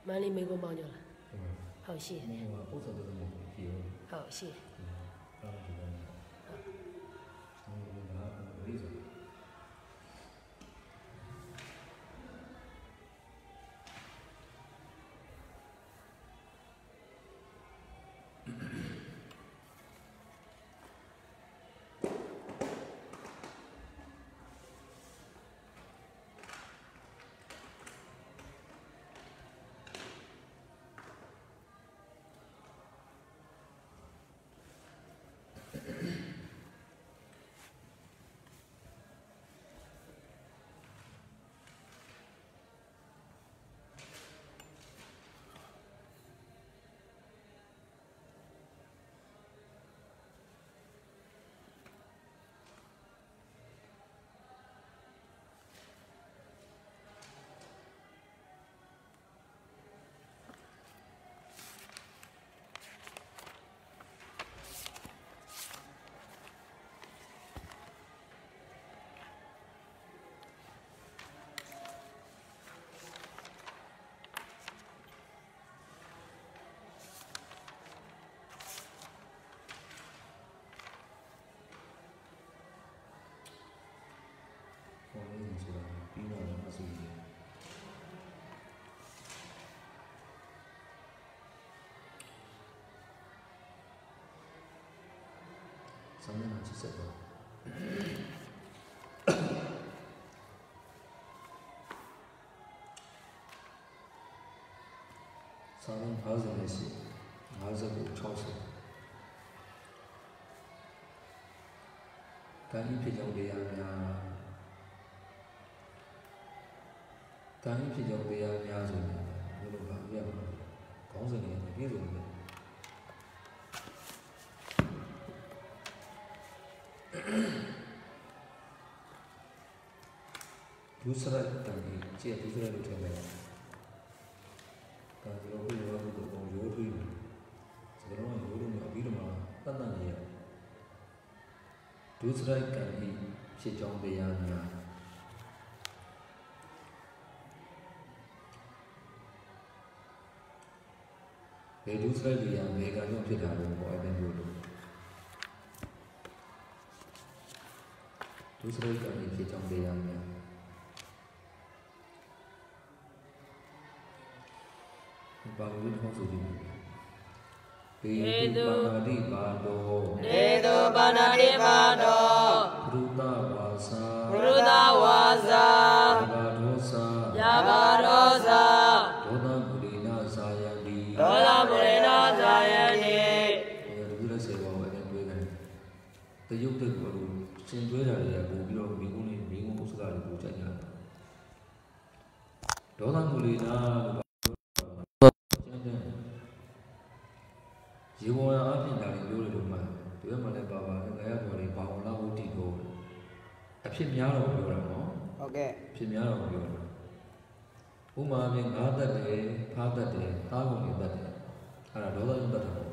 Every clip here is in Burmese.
많이 메고 먹냐?好谢.好谢. 상대는 진짜 사는 하즈메시 하즈고 초시 단위 피정대야냐 단위 피정대야냐 소리 이런 거 하면 공성이 계속 दूसरा तंगी दूसरा लुटे में काजरों को युवा को तो जोड़ हुई में सदरों में जोड़ों में अभी रुमा तन्ना नहीं है दूसरा तंगी चिचों बेयानिया वे दूसरा लिया मेगानियों के दारों को ऐसे जोड़ो दूसरा तंगी चिचों बेयानिया बाबू कौन सी चीज़ Dedo banadi bado Ruda wasa Jagadosa Doda mulina sayandi Dudra sewa wajan dua kan Tayuk tak baru Sen dua dah ya Bubilo minggu sekali bujanya Doda mulina Jiwa yang api dari dulu rumah, dia mana bawa negara dari bawa uti go. Tapi miara orang no. Okay. Tapi miara orang. Uma yang ada deh, tahu ni ada. Ada doa yang ada.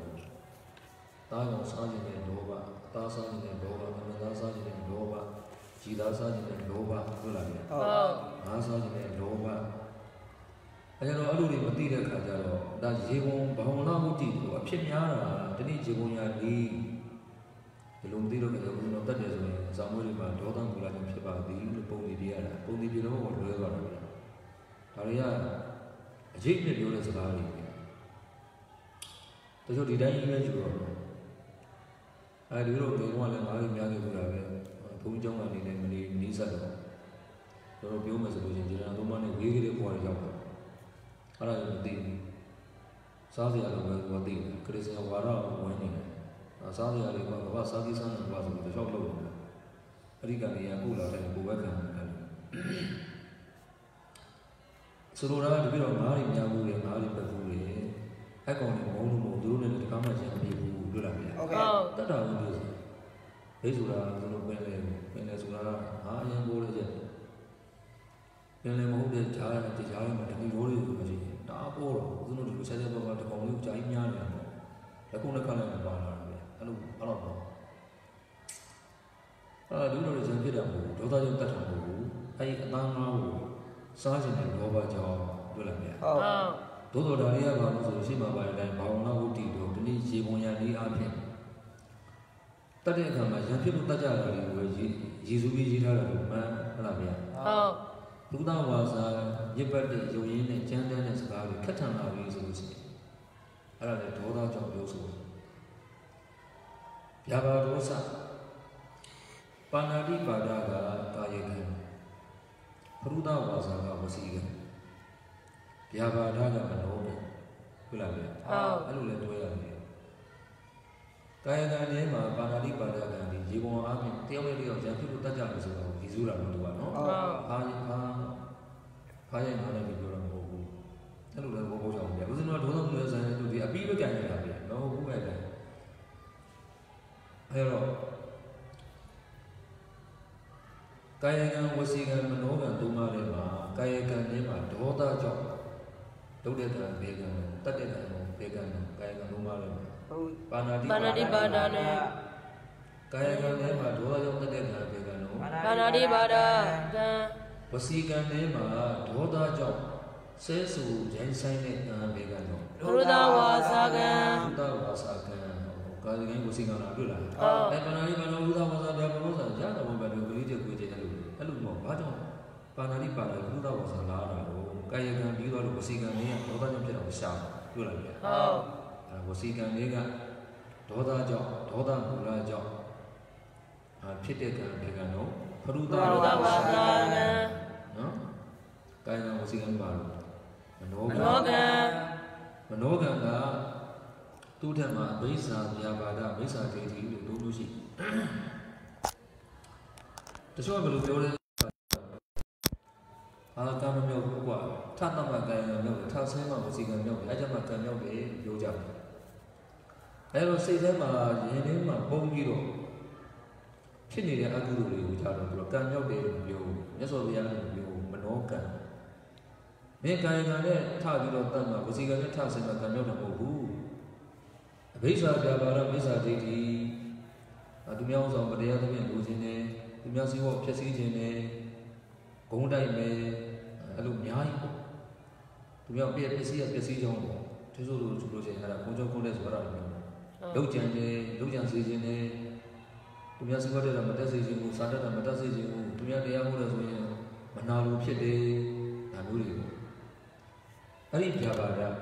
Tahu sahaja ni doa, tahu sahaja ni doa, mana sahaja ni doa, cita sahaja ni doa, tu lagi. Sahaja ni doa. Ajar orang ni mati dah kerja lo, dah jiwa bahawa uti tu, apa miara, jadi jiwanya di belum tidur kerja belum nonton dia semua, sambil lima dua tahun bulan yang siapa di pun dia lah, pun dia lah orang dua orang. Hari ya, ajib ni dia orang sekali. Tapi di dalam ini juga, ada dia orang tu orang yang hari miara berapa, punjang ni ni satu. Kalau biar macam tu jadi, orang mana wei dia kuat jauh. Ada yang penting, sahaja ada yang penting, kerja wara orang ini, sahaja ada yang bawa sahaja sana bawa tu shop lo, hari kami yang pula ada yang buat kan, seluruh di dalam hari yang berbulan, aku ni mau dulu ni kita kamar jangan ibu dulu lah ya. Tak ada tu, sudah sudah, yang boleh je. Yang mau dia cari macam ni boleh tu macam ni. Tak apa lah, tu nak saja bawa tu kau ni cari nyari. Aku nak kalah dengan bahan ni. Alu apa? Dulu ada jangan dah bu, dua tahun tak tahu. Ayat tangan bu, sahaja ni dua baca dua lah ya. Dodo Daria Babu Sima by then, Bauna Uti, Dini, Jibonia, Api. Tadekama, Yapibu Tajari, Jizubi Jira, Luda was a Yipati, Join, and Jandan and Sabari, Katana reasons. I had a total job also. Yaba Rosa Panadi Padaga, Kayakan. Ruda was a Wasigan. Yaba Daga and Open. Kulabia. I will let you. Kayakan Nema, Panadi Padaga, Jibon Army, theory of Japu Tajan, Izura, Paya and Hana Viduram. Hello, the Bobo. There was not one of those to be a people can have it. No, who had that? Hello. Kayakan was seeing a Manoga, Dumarema, Kayakan Nema, Dota Job. Dodeta, Vegan, Tatena, Vegan, Kayakan Dumarema. Panadi Badana. Kayakan Nema, Dota Tatena, Vegan. Panadi Bada. Wasigan Nema, Dota Job. Says who Jensen Vegano. Ruda was again. Ruda was again. Kayakan was singing on Abdullah. Panadi Ruda was a Davarosa, Jana, but we religious with it. Hello, Bajon. Panadi Pada, Ruda was a Lara. Kayakan Bido was singing near Dota of Shah. Wasigan Nega, Dota Job, Dota Mula Job. Pitikan Vegano. Ruda was again. Kayakan was singing Baru. Manoga, two Dema, Mesa, Yabada, Mesa, Lucy. The show will go. I'll come and milk. Tatama Gaya milk, Tasema was eating milk, Ajamaka milk, Yoja. I will say them are Yenema, Bombido. Chini Aguri, which are the Canyo de Yes, or the other Manoga. Make I had target of Tama, was he got a task in a canoe of who? A visa, Yabara, Mesa, Diti, Adumians of the other men losing it, the Masi of Chessy, Gonda me, Alumni, to be a PC as Pessi John, Tizu to Lucy, and a Conjo Condes Varano. Lujan season, to be a secret of Metasis, Santa Metasis, to be a Diamoras, Manalu Piede, and Uri. I didn't have that.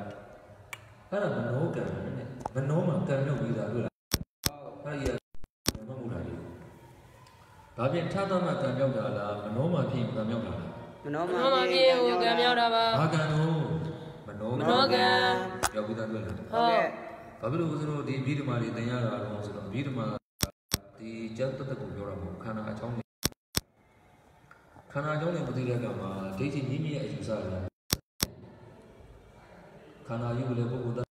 I don't know, but no one can know without I have Tabian Tatama Kamyoga, Manoma Pim Kamyoga. Manoma Pim Kamyoga. Hagano, Manoga, Yabida. Pablo was no the Bidma, the Yara, Bidma, the Janta Kuyora, Kana Tony. Kana Joni Mudigama, dating Mimi as you saw. Kana you will have put that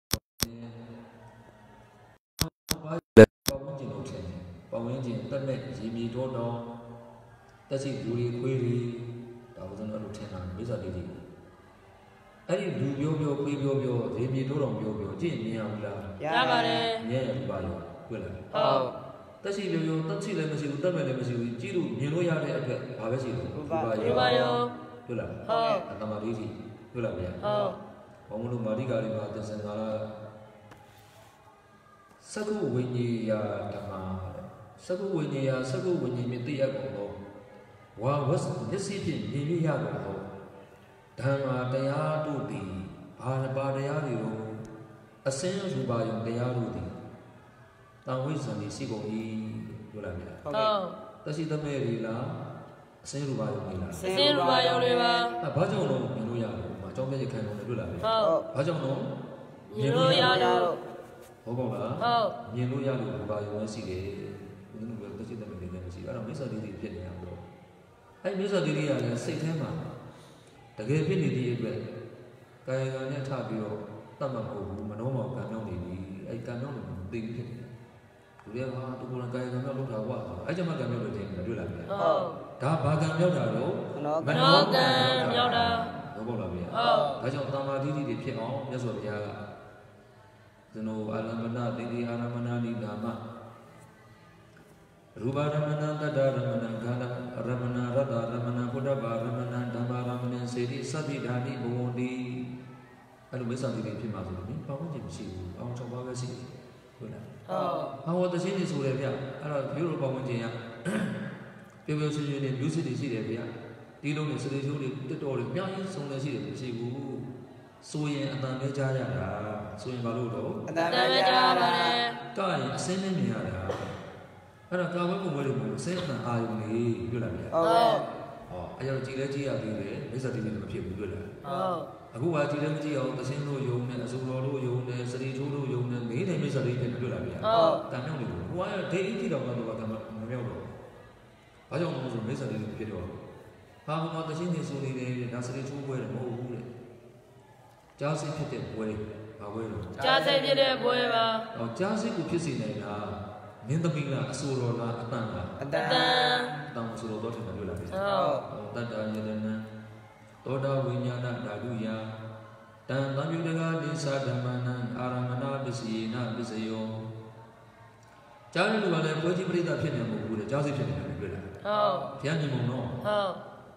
Tamet, Jimmy Dodo, that's it, Yuri Query, 1,010 Visa Lady. I didn't do Bio, Jimmy Dodo, Jimmy Amla, Yabare, Bayo, Willa. That's it, you don't see them as you tell them as you do, Miloya, Avesi, Bayo, Willa, and Amariti, Willa, Omulu Mariga, the Senara Saku Winnie Tama. Sagu when you meet the Yago. What was this city? Maybe Yago. Tama de Yadudi, Parabadayario, a sense who buy the Yarudi. Now, wisdom is Sigo Yulabia. Does it the Marilla? Saint Rubayo. Saint Rubayo. A Bajono, Miluya, Majomi can on the Rula. Bajono, Miluya. Obola, Miluya, Rubayo, Sige. I don't miss a lady. I miss a lady and say him. The great penny bread. Kayagan Tabio, Tamako, Manoma, Canoni, I cannot think it. We are hard to go and Kayagan look at what I don't know everything that you like. Tabagan Yoda, Manoga, Yoda, Obola. I don't know the piano, yes, what they are. The no Alamana, the Aramana, Dama. Ruba Ramana, Dada Ramana, Gala, Ramana, Rada, Ramana, Budaba, Ramana, Dama, Ramana, Sedi, Sadi, Dani, Bondi, အဲ့လိုမိစ္ဆာတိတိဖြစ်မှာဆိုလို့ဒီပေါင်းခြင်းမရှိဘူးအောင်6ပါးပဲရှိတယ်ဟုတ်လားဟောတခြင်းနေဆိုတယ်ဗျအဲ့တော့မြို့လိုပေါင်းခြင်းရပြောပြောဆွေးဆွေးနဲ့မျိုးစစ်တွေရှိတယ်ဗျဒီလိုနဲ့စရိချိုးတွေတက်တော်တွေအများကြီးစုံနေရှိတယ်မရှိဘူးဆိုရင်အတန်ပဲကြားရတာဆိုရင်ဘာလို့တော့အတန်ပဲကြားပါတယ်ကာရင်အစင်းနဲ့မြင်ရတာအဲ့တော့ကာဝဲပုံပွဲတွေမှာအစင်းအတန်အာယုံလေးတွေ့လာဗျဟောအဲ့တော့ကြည်လဲကြည်ရသေးတယ်မိစ္ဆာတိတိမဖြစ်ဘူးတွေ့လာအခုကကြည်လဲမကြည်အောင်တခြင်းတို့ယုံနဲ့အစူတော်တို့ယုံနဲ့စရိချိုးတို့ယုံနဲ့မေးတယ်မိစ္ဆာတိတိဖြစ်တွေ့လာဗျတန်မြောက်နေလို့ဟိုကဒိဋ္ဌိတိတော်ကတော့ကမမြောက်တော့ဘာကြောင့်လဲဆိုမိစ္ဆာတိတိဖြစ်တော့ဘာမှတခြင်းနေဆိုနေတယ်ဒါစရိချိုးပွဲတယ်မဟုတ်ဘူးတဲ့ကြားစိတ်ဖြစ်တဲ့ပွဲဘာပွဲလို့ကြားစိတ်ဖြစ်တဲ့ပွဲပါဟောကြားစိတ်ကိုဖြစ်စေနိုင်တာမင်းသမီးလားအဆိုတော်လားအတန်လားအတန်တောင်ဆိုတော်ထင်တယ်တွေ့လားဗျတတ္တယတနံသောတာဝိညာဏဓာတုယတံသံယုတကနိသဓမ္မနံအာရမဏပစ္စယေနပစ္စယောကြားရလို့ကလည်းပွဲကြီးပရိသတ်ဖြစ်နေမှာမဟုတ်ဘူးတဲ့ကြားစိတ်ဖြစ်နေတယ်တွေ့လားဟုတ်ဘုရားညီမုံတော့ဟုတ်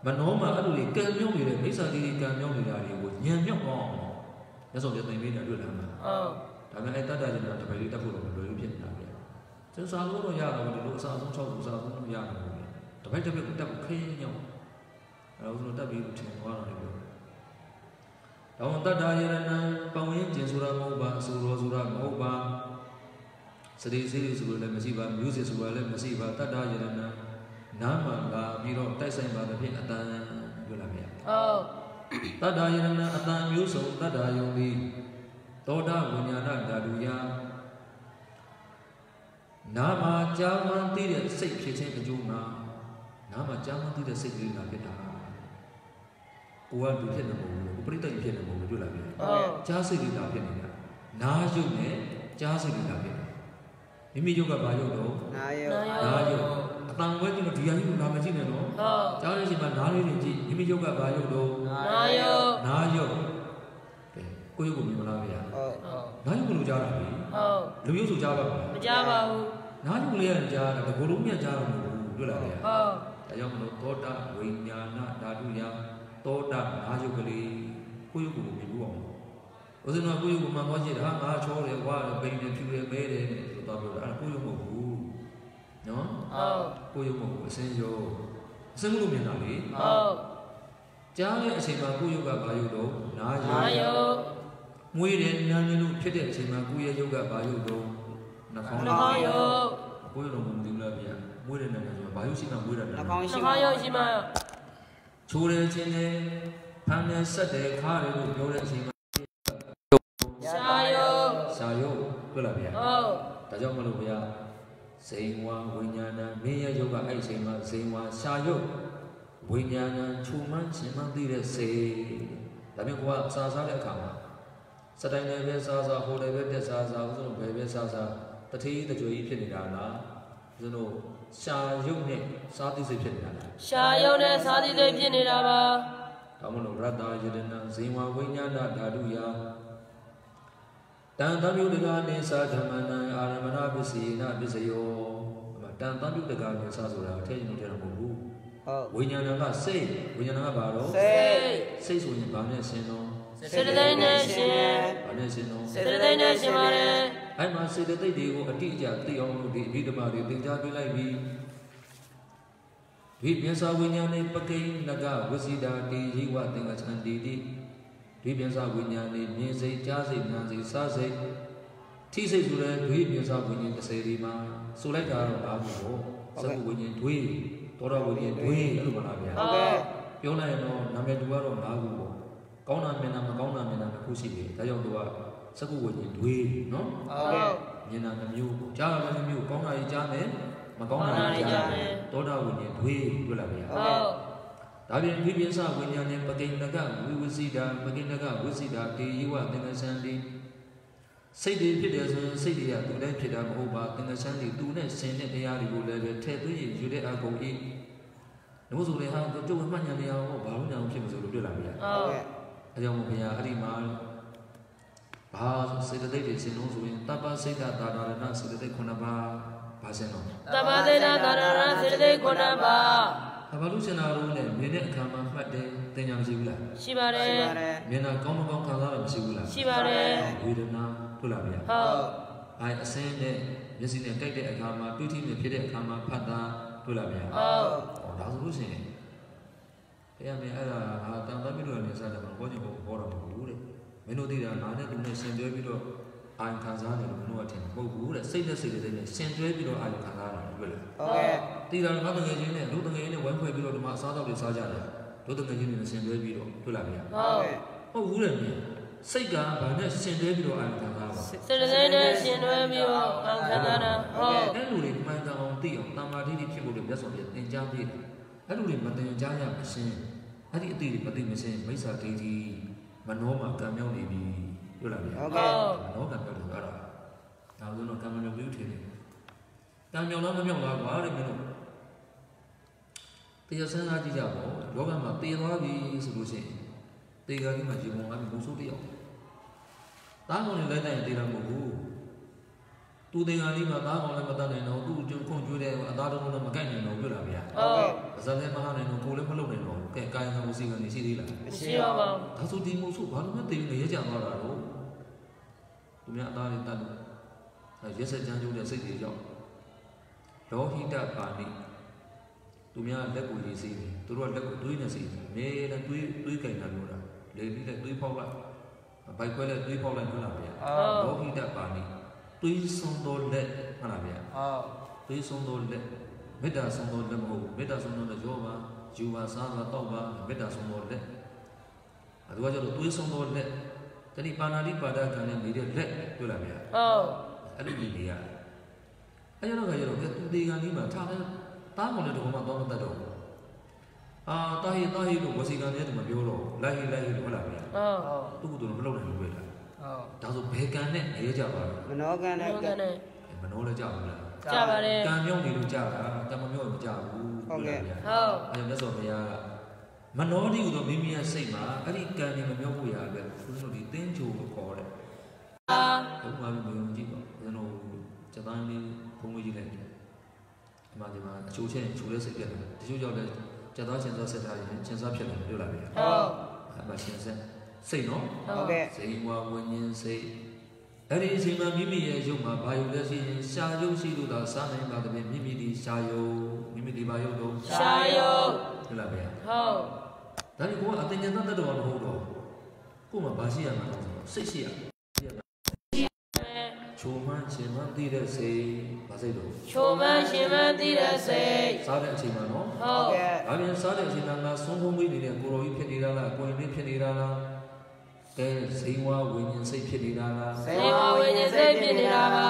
မနှောမှာအဲ့လိုကံမြုံနေတဲ့မိစ္ဆာတိတိကံမြုံနေတာတွေကိုညံမြောက်အောင်ရသော်ပြသိပေးနေတွေ့လားဟုတ်ဒါပေမဲ့အဲ့တတ္တယတနံတပည့်လေးတက်ဖို့တော့မလွယ်ဘူးဖြစ်နေတာဗျကျန်စာလို့တော့ရတော့ဒီလိုအစားဆုံး6ခုအစားဆုံးရမှာပဲတပိုက်တစ်ပိတ်တက်ဖို့ခင်းညောင်းအဲ့တော့ဆိုတက်ပြီးထင်သွားတာလေပြောတောင်းတတ္တယရဏံပဝင်းကျင်ဆိုတာမဟုတ်ပါအဆူရောဆိုတာမဟုတ်ပါစရိစိရိဆိုလို့လည်းမရှိပါမျိုးစစ်ဆိုတာလည်းမရှိပါတတ္တယရဏံနာမလာပြီးတော့တိုက်ဆိုင်ပါတဲ့ဖြင့်အတန်ပြောလာမယ်ဟုတ်တတ္တယရဏံအတန်မျိုးစုံတတ္တယုံသည်သောတာဝိညာဏဓာတုယနာမကြာမှန်သိတဲ့စိတ်ဖြစ်ခြင်းအကျိုးမှာနာမကြာမှန်သိတဲ့စိတ်ကလေးလာဖြစ်တာကိုကလူဖြစ်နေမဟုတ်ဘူးပရိသတ်ဖြစ်နေမဟုတ်ဘူးတွေ့လာပြီကြားစိတ်လေးလာဖြစ်နေတာနာယုတ်နဲ့ကြားစိတ်လေးလာဖြစ်တယ်မိမိယုတ်ကဘာယုတ်တော့နာယုတ်အတန်ဝဲကြည့်လို့ဒီဟာကြီးကိုနာမကြည့်နဲ့တော့ကြားလို့ရှိမှနားလေးတွေကြည့်မိမိယုတ်ကဘာယုတ်တော့နာယုတ်ကိုယုတ်ကိုမြင်မလားဗျာနာယုတ်ကိုလူကြားတာပြီလူယုတ်ဆိုကြားပါ့မကြားပါဘူးနာယုတ်လေးကကြားတယ်ဘကိုလုံးမြတ်ကြားတော့မဟုတ်ဘူးတွေ့လားဗျာဒါကြောင့်မလို့သောတာဝိညာဏဓာတုယသောတာနာယုတ်ကလေးကိုယုတ်ကိုမြင်ဘူးအောင်ဥစဉ်တော့ကိုယုတ်ကိုမှန်သွားကြည့်တာငါချောတယ်ဝါတယ်ပိန်တယ်ဖြူတယ်မဲတယ်လို့တော့ပြောတာအဲ့ကိုယုတ်မဟုတ်ဘူးနော်ကိုယုတ်မဟုတ်ဘူးအစင်းရောအစင်းလို့မြင်တာလေကြားတဲ့အချိန်မှာကိုယုတ်ကဘာယုတ်တော့နာယုတ်မွေးတယ်နာနေလို့ဖြစ်တဲ့အချိန်မှာကိုရဲ့ယုတ်ကဘာယုတ်တော့နှာခေါင်းယုတ်ကိုယ်တော့မသိဘူးလားဗျာမွေးတယ်နာနေဆိုဘာယုတ်ရှိမှမွေးတာနှာခေါင်းယုတ်ရှိမှချိုးတယ်ချင်းတယ်ဖမ်းတယ်ဆက်တယ်ခါတယ်လို့ပြောတဲ့အချိန်မှာရှာယုတ်တွေ့လားဗျာဒါကြောင့်မလို့ဗျာဇိမ်ဝါဝိညာဏမင်းရဲ့ယုတ်ကအဲ့အချိန်မှာဇိမ်ဝါရှာယုတ်ဝိညာဏခြုံမှန်းခြင်းမှန်းသိတဲ့စိတ်ဒါမျိုးကစာစားတဲ့အခါမှာစတိုင်းလည်းပဲစားဟိုလည်းပဲတက်စားဥစဉ်ဘယ်ပဲစားတထေးတကြွကြီးဖြစ်နေတာလားဥစဉ်တို့ရှာယုတ်နဲ့စားသိစိတ်ဖြစ်နေတာလားရှာယုတ်နဲ့စားသိစိတ်ဖြစ်နေတာပါဒါမှမဟုတ်ရတ္တယတနာဇိဝဝိညာဏဓာတုယတန်တမြုတကနိသဓမ္မနံအာရမဏပစ္စယေနပစ္စယောတန်တမြုတကနိသဆိုတာအထက်ရင်ထဲတော့မဟုတ်ဘူးဝိညာဏကစိတ်ဝိညာဏကဘာတော့စိတ်ဆိုရင်ဘာနဲ့ရှင်းတော့စေတသိက်နဲ့ရှင်ဘာနဲ့ရှင်းတော့စေတသိက်နဲ့ရှင်ပါတယ်အဲ့မှာစေတသိက်တွေကိုအတိအကျသိအောင်လို့ဒီအဘိဓမ္မာတွေသင်ကြားပေးလိုက်ပြီးဒီပြစ္ဆာဝိညာဉ်နဲ့ပကိနကဝစီတာတိရိဝသင်္ကချန္တိတိဒီပြစ္ဆာဝိညာဉ်နဲ့မြင်စိတ်ကြားစိတ်နားစိတ်စားစိတ်ထိစိတ်ဆိုတဲ့ဒီပြစ္ဆာဝိညာဉ်30ဒီမှာဆိုလိုက်တာတော့ဘာလို့စကုဝိညာဉ်တွေသောတာဝိညာဉ်တွေအဲ့လိုမလားဗျာဟုတ်ကဲ့ပြောလိုက်ရင်တော့နာမည်တူကတော့5ခုပေါ့ကောင်းတာမြင်တာမကောင်းတာမြင်တာတစ်ခုရှိတယ်ဒါကြောင့်သူကစကုဝိညာဉ်တွေနော်ဟုတ်ကဲ့မြင်တာတစ်မျိုးကြားတာလည်းတစ်မျိုးကောင်းတာကြီးကြားမယ်မကောင်းတာကြီးကြားမယ်သောတာဝိညာဉ်တွေတွေ့လာဗျာဟုတ်ဒါပြင်ဒီပြစ္ဆာဝိညာဉ်နဲ့ပကိဏကဝိစီတာပကိဏကဝိစီတာတေယဝသင်္ကစံတိစိတ်တွေဖြစ်တယ်ဆိုရင်စိတ်တွေကသူလည်းဖြစ်တာမဟုတ်ပါသင်္ကစံတိသူနဲ့ဆင်တဲ့တရားတွေကိုလည်းပဲထည့်သွင်းယူတဲ့အကုန်ဤလို့ဆိုလေဟာကျုပ်မှတ်ဉာဏ်တရားဟောဘာလို့ညာဖြစ်မလို့တွေ့လာပြီလားဟုတ်ကဲ့အကြောင်းဘုရားအဲ့ဒီမှာဘာစေတသိက်တွေရှင်းလို့ဆိုရင်တပ္ပစိတ်တာဒါရဏစေတသိက်9ပါးဘာရှင်းတော့တပ္ပစိတ်တာဒါရဏစေတသိက်9ပါးဟ ဘာလို့ရှင်နာလို့နဲ့မြင်တဲ့အခါမှာမှတ်တယ်တင်ညာမရှိဘူးလား ရှိပါတယ် မြင်တာကောင်းမကောင်းခံစားတာမရှိဘူးလား ရှိပါတယ် ဝေဒနာဟုတ်လားဗျာ ဟုတ် အဲအစင်းနဲ့မျက်စိနဲ့တိုက်တဲ့အခါမှာတွေ့ထိနေဖြစ်တဲ့အခါမှာဖတ်တာဟုတ်လားဗျာ ဟုတ် ဒါဆိုလို့ရှိရင်တရားမင်းအဲ့ဒါဟာတန်တမ်းပြီးတော့နေစားတယ်ဘာလို့ဘောတော့မဟုတ်ဘူးတဲ့မင်းတို့သိတာငါနဲ့သူနဲ့ရှင်တွဲပြီးတော့အာရုံခံစားတယ်လို့မင်းတို့ကထင်မဟုတ်ဘူးတဲ့စိတ်နဲ့စိတ်တွေနဲ့ရှင်တွဲပြီးတော့အာရုံခံစားတာဟုတ်လား ဟုတ်ကဲ့ တီတာငါတငယ်ချင်းနဲ့တို့တငယ်ချင်းနဲ့ဝိုင်းဖွဲ့ပြီးတော့ဒီမှာအစားတော့တွေစားကြတယ်တို့တငယ်ချင်းတွေနဲ့ရှင်တွဲပြီးတော့ဟုတ်လားဗျာ ဟုတ် ဟုတ်ဘူးတဲ့မင်းစိတ်ကဘာနဲ့ရှင်တွဲပြီးတော့အာရုံခံစားပါ စိတ်တွေနဲ့ရှင်တွဲပြီးတော့ခံစားတာဟုတ် အဲ့လိုတွေမှန်ကန်အောင်သိအောင်တမာတိတိဖြစ်ဖို့လည်းမြတ်စွာဘုရားသင်ကြားပေးတယ်အဲ့လိုတွေမသင်ကြားရမရှင်းအဲ့ဒီအတိတွေမသိမရှင်းမိစ္ဆာဒိဋ္ဌိမနောမှာကံမြောက်နေပြီဟုတ်လားဗျာ ဟုတ်ကဲ့ မနောကံမြောက်တယ်အဲ့ဒါဒါဆိုတော့ကံမြောက်ပြီးထင်တယ်ကံမြောက်လားမမြောက်လားကွာတဲ့မင်းတို့တရားစမ်းစားကြည့်ကြပါဦးလောကမှာတည်သွားပြီဆိုလို့ရှိရင်တေကာကြီးမှာရေပုံကားပြီးဘုံဆိုးတယောက်တားကောင်နဲ့လိုက်တိုင်းတည်တာမဟုတ်ဘူးသူတေကာကြီးမှာတားကောင်လည်းမတတ်နိုင်တော့သူ့ကျုံခွန်ကျွေးတဲ့အသားတော်လည်းမကိုက်နိုင်တော့ပြလားဗျာ ဟုတ် အစလည်းမလာနိုင်တော့ကိုယ်လည်းမလုပ်နိုင်တော့ကဲကာယကံဝစီကံနေရှိသေးလား မရှိတော့ပါဘူး ဒါဆိုဒီမို့ဆိုဘာလို့မတည်နေရကြသွားတာတော့သူများအသားတွေတတ်လို့ရက်ဆက်ချမ်းကျိုးတဲ့စိတ်တွေကြောင့်လောဟိတပါဏိသူများလက်ကိုရေးစေးတယ်သူတို့ကလက်ကိုတွေးနေစေးတယ်အမြဲတမ်းတွေးကြိုင်တာလို့တာလေပြီးလက်တွေးဖောက်လိုက်ဘိုက်ခွဲလက်တွေးဖောက်လိုက်ဟုတ်လားဗျာလောဟိတပါဏိတွေးဆုံးတော့လက်ဟုတ်လားဗျာ တွေးဆုံးတော့လက်မေတ္တာဆုံးတော့လက်မဟုတ်ဘူးမေတ္တာဆုံးတော့လက်ရောပါယူပါစားပါတောက်ပါမေတ္တာဆုံးတော့လက်အဲဒါကကျတော့တွေးဆုံးတော့လက်တတိပါဏာတိပါဒကံနဲ့နေတဲ့လက်တွေ့လားဗျာ ဟုတ် အဲ့လိုနေရအဲ့ကျတော့သူဒီကံကြီးမှာထားတယ်တားကောင်လည်းတော့မှတော့မတတ်တော့ဘူးအာတာဟိလို့ဝစီကံနဲ့တမပြောတော့လိုက်ဟိလို့ဟုတ်လားဗျာ ဟုတ် သူ့ကိုယ်တော့မလုပ်နိုင်ဘူးပဲလား ဟုတ် ဒါဆိုဘယ်ကံနဲ့နေရကြပါလဲ မနောကံနဲ့ ဟုတ်ကဲ့နဲ့ မနှောလည်းကြဘူးလား ကြပါတယ် ကံမြောက်နေလို့ကြတာကံမမြောက်ရင်မကြဘူး ဟုတ်ကဲ့ ဟုတ် အဲမြတ်စွာဘုရားကမနောတိဟူသောမိမိရဲ့စိတ်မှာအဲ့ဒီကံတွေမမြောက်ဖို့ရအတွက်ဘုရားတို့ဒီသင်္ချိုကိုခေါ်တယ် အာ ဘုရားမျိုးကြည့်ပါဘုရားတို့စက်တိုင်းလေးဘုံကြီးလိုက်တယ်ဒီမှာအချိုးချင်းချိုးတဲ့စိတ်ပြတ်တယ်တချို့ကြောင့်လည်းစက်သားရှင်စားဆက်ထားရင်ရှင်စားဖြစ်တယ်ပြောလာပြီ ဟုတ် အဲ့မှာရှင်စားစိတ်နော် ဟုတ်ကဲ့ စိတ်ဝါဝิญဉ်စိတ်အဲ့ဒီအချိန်မှာမိမိရဲ့ရုပ်မှာဘာယုလဲရှိရင်ရှာယုရှိလို့သာစားနိုင်ပါသဖြင့်မိမိဒီရှာယုမိမိဒီဘာယုတော့ ရှာယု ဟုတ်လားဗျာ ဟုတ် ဒါပေမဲ့ကိုကအတင်ညာတတ်တော်မဟုတ်တော့ကို့မှာဘာရှိရမှာလဲစိတ်ရှိရချိုမှန်းချင်မှန်းသိတဲ့စိတ်ဘာစိတ်တော့ ချိုးမှန်းရှင်မှန်းသိတဲ့စိတ် စားတဲ့အချိန်မှာနော် ဟုတ် ကဲ့ ဒါပြန်စားတဲ့အချိန်မှာဆုံးဖုံးမိနေတဲ့ကိုတော်ကြီးဖြစ်နေတာလားကိုရင်လေးဖြစ်နေတာလားကဲစိတ်ဝါဝิญဉ်စိတ်ဖြစ်နေတာလား စေဝဝိညာဉ်စိတ်ဖြစ်နေတာပါ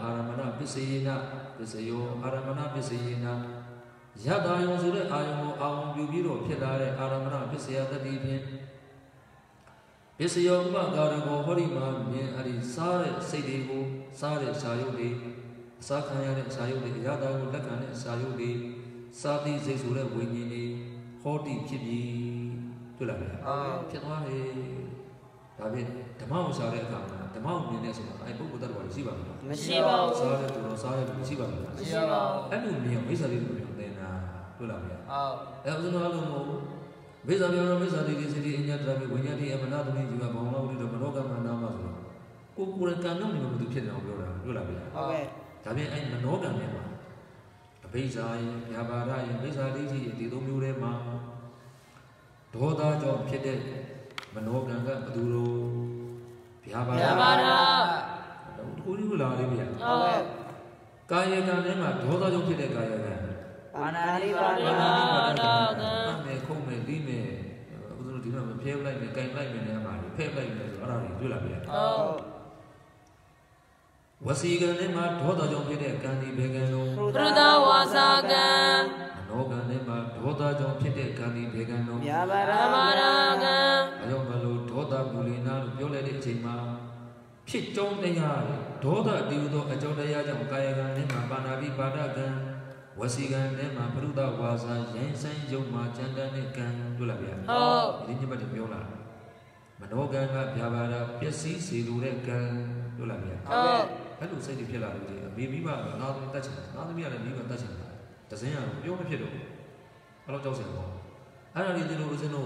အာရမဏပစ္စယေနပစ္စယောအာရမဏပစ္စယေနယတ္တာယုံဆိုတဲ့အာယုံကိုအာရုံပြုပြီးတော့ဖြစ်လာတဲ့အာရမဏပစ္စယတတိဖြင့်ပစ္စယောဥပကာရကိုဟောဒီမှာမြင်အဲ့ဒီစားတဲ့စိတ်တွေကိုစားတဲ့ရှာယုတ်တွေအစားခံရတဲ့ရှာယုတ်တွေယတ္တာကိုလက်ခံတဲ့ရှာယုတ်တွေစားသည့်စိတ်ဆိုတဲ့ဝိညာဉ်တွေဟောဒီဖြစ်ပြီးတွေ့လာတယ်ဖြစ်သွားတယ်ဒါဖြင့်ဓမ္မကိုစားတဲ့အခါမှာဓမ္မကိုမြင်တဲ့ဆိုတာအဲ့ပုဂ္ဂိုလ်တ attva တွေရှိပါမလား မရှိပါဘူး စားတဲ့သူတော်စားတဲ့သူရှိပါမလား မရှိပါဘူး အဲ့လိုမြင်မိစ္ဆာလေးကိုမြင်သင်တာတွေ့လားဗျာ ဟုတ် အဲ့ဥစဉ်တော်လုံးမဟုတ်မိစ္ဆာပြောတော့မိစ္ဆာတိတိစိတိအညတရမိဝိညာတိအမနာတုနိဇီဝဘောင်လောက်ပြီးတော့မနောကမန္နာမဆိုတော့ကိုယ်ကံတော့နေမှာမသူဖြစ်တယ်အောင်ပြောတာတွေ့လားဗျာ ဟုတ်ကဲ့ ဒါပြင်အဲ့မနောကံနဲ့မှာအဘိဇာယဗျာပါဒယမိစ္ဆာတိတိဒီသုံးမျိုးထဲမှာဒေါသကြောင့်ဖြစ်တဲ့မနောကံကဘယ်သူလို့ဗျာပါဒ ဗျာပါဒ ကိုယ်ကြီးလာလေးဗျာ ဟုတ် ကာယကံထဲမှာဒေါသကြောင့်ဖြစ်တဲ့ကာယကံ ပါဏာတိပါဏာ မယ်ခုံးမယ်ပြီးမယ်ဥဒ္ဒဒီမှာမဖျဲလိုက်မယ်၊ကင်လိုက်မယ်နဲ့အမှားဖဲ့လိုက်မယ်ဆိုအဲ့ဒါတွေတွေ့လာပြန် ဟုတ် ဝစီကံထဲမှာဒေါသကြောင့်ဖြစ်တဲ့ကံဒီဘယ်ကံလုံး ပရုဒဝါစာကံ မနောကံထဲမှာဒေါသကြောင့်ဖြစ်တဲ့ကံဒီဘယ်ကံလုံး ဗျာပါ ဓ ရာ မ္မာရာကံ အကြောင်းမလို့ဒေါသမူလီနာလို့ပြောလိုက်တဲ့အချိန်မှာဖြစ်ကြောင်းတရားဒေါသတည်ဟူသောအကြောင်းတရားကြောင့်ကာယကံထဲမှာပါဏာတိပါဒကံဝစီကံထဲမှာပရုဒဝါစာရင်ဆိုင်ယုံမှာကြံတန်းတဲ့ကံတွေ့လာပြန် ဟုတ် ဒီညဘတ်ပြောလာမနောကံကဗျာပါဒပျက်စီးစေလိုတဲ့ကံတွေ့လာပြန် ဟုတ် အဲ့လိုစိတ်တွေဖြစ်လာလို့ဒီအမေမိဘကငါသမီးတတ်ချင်တယ်ငါသမီးကလည်းမိဘတတ်ချင်တယ်တစင်းရတော့ပြောမဖြစ်တော့ဘူး lo cháu sẽ có ai đi từ đâu đến đâu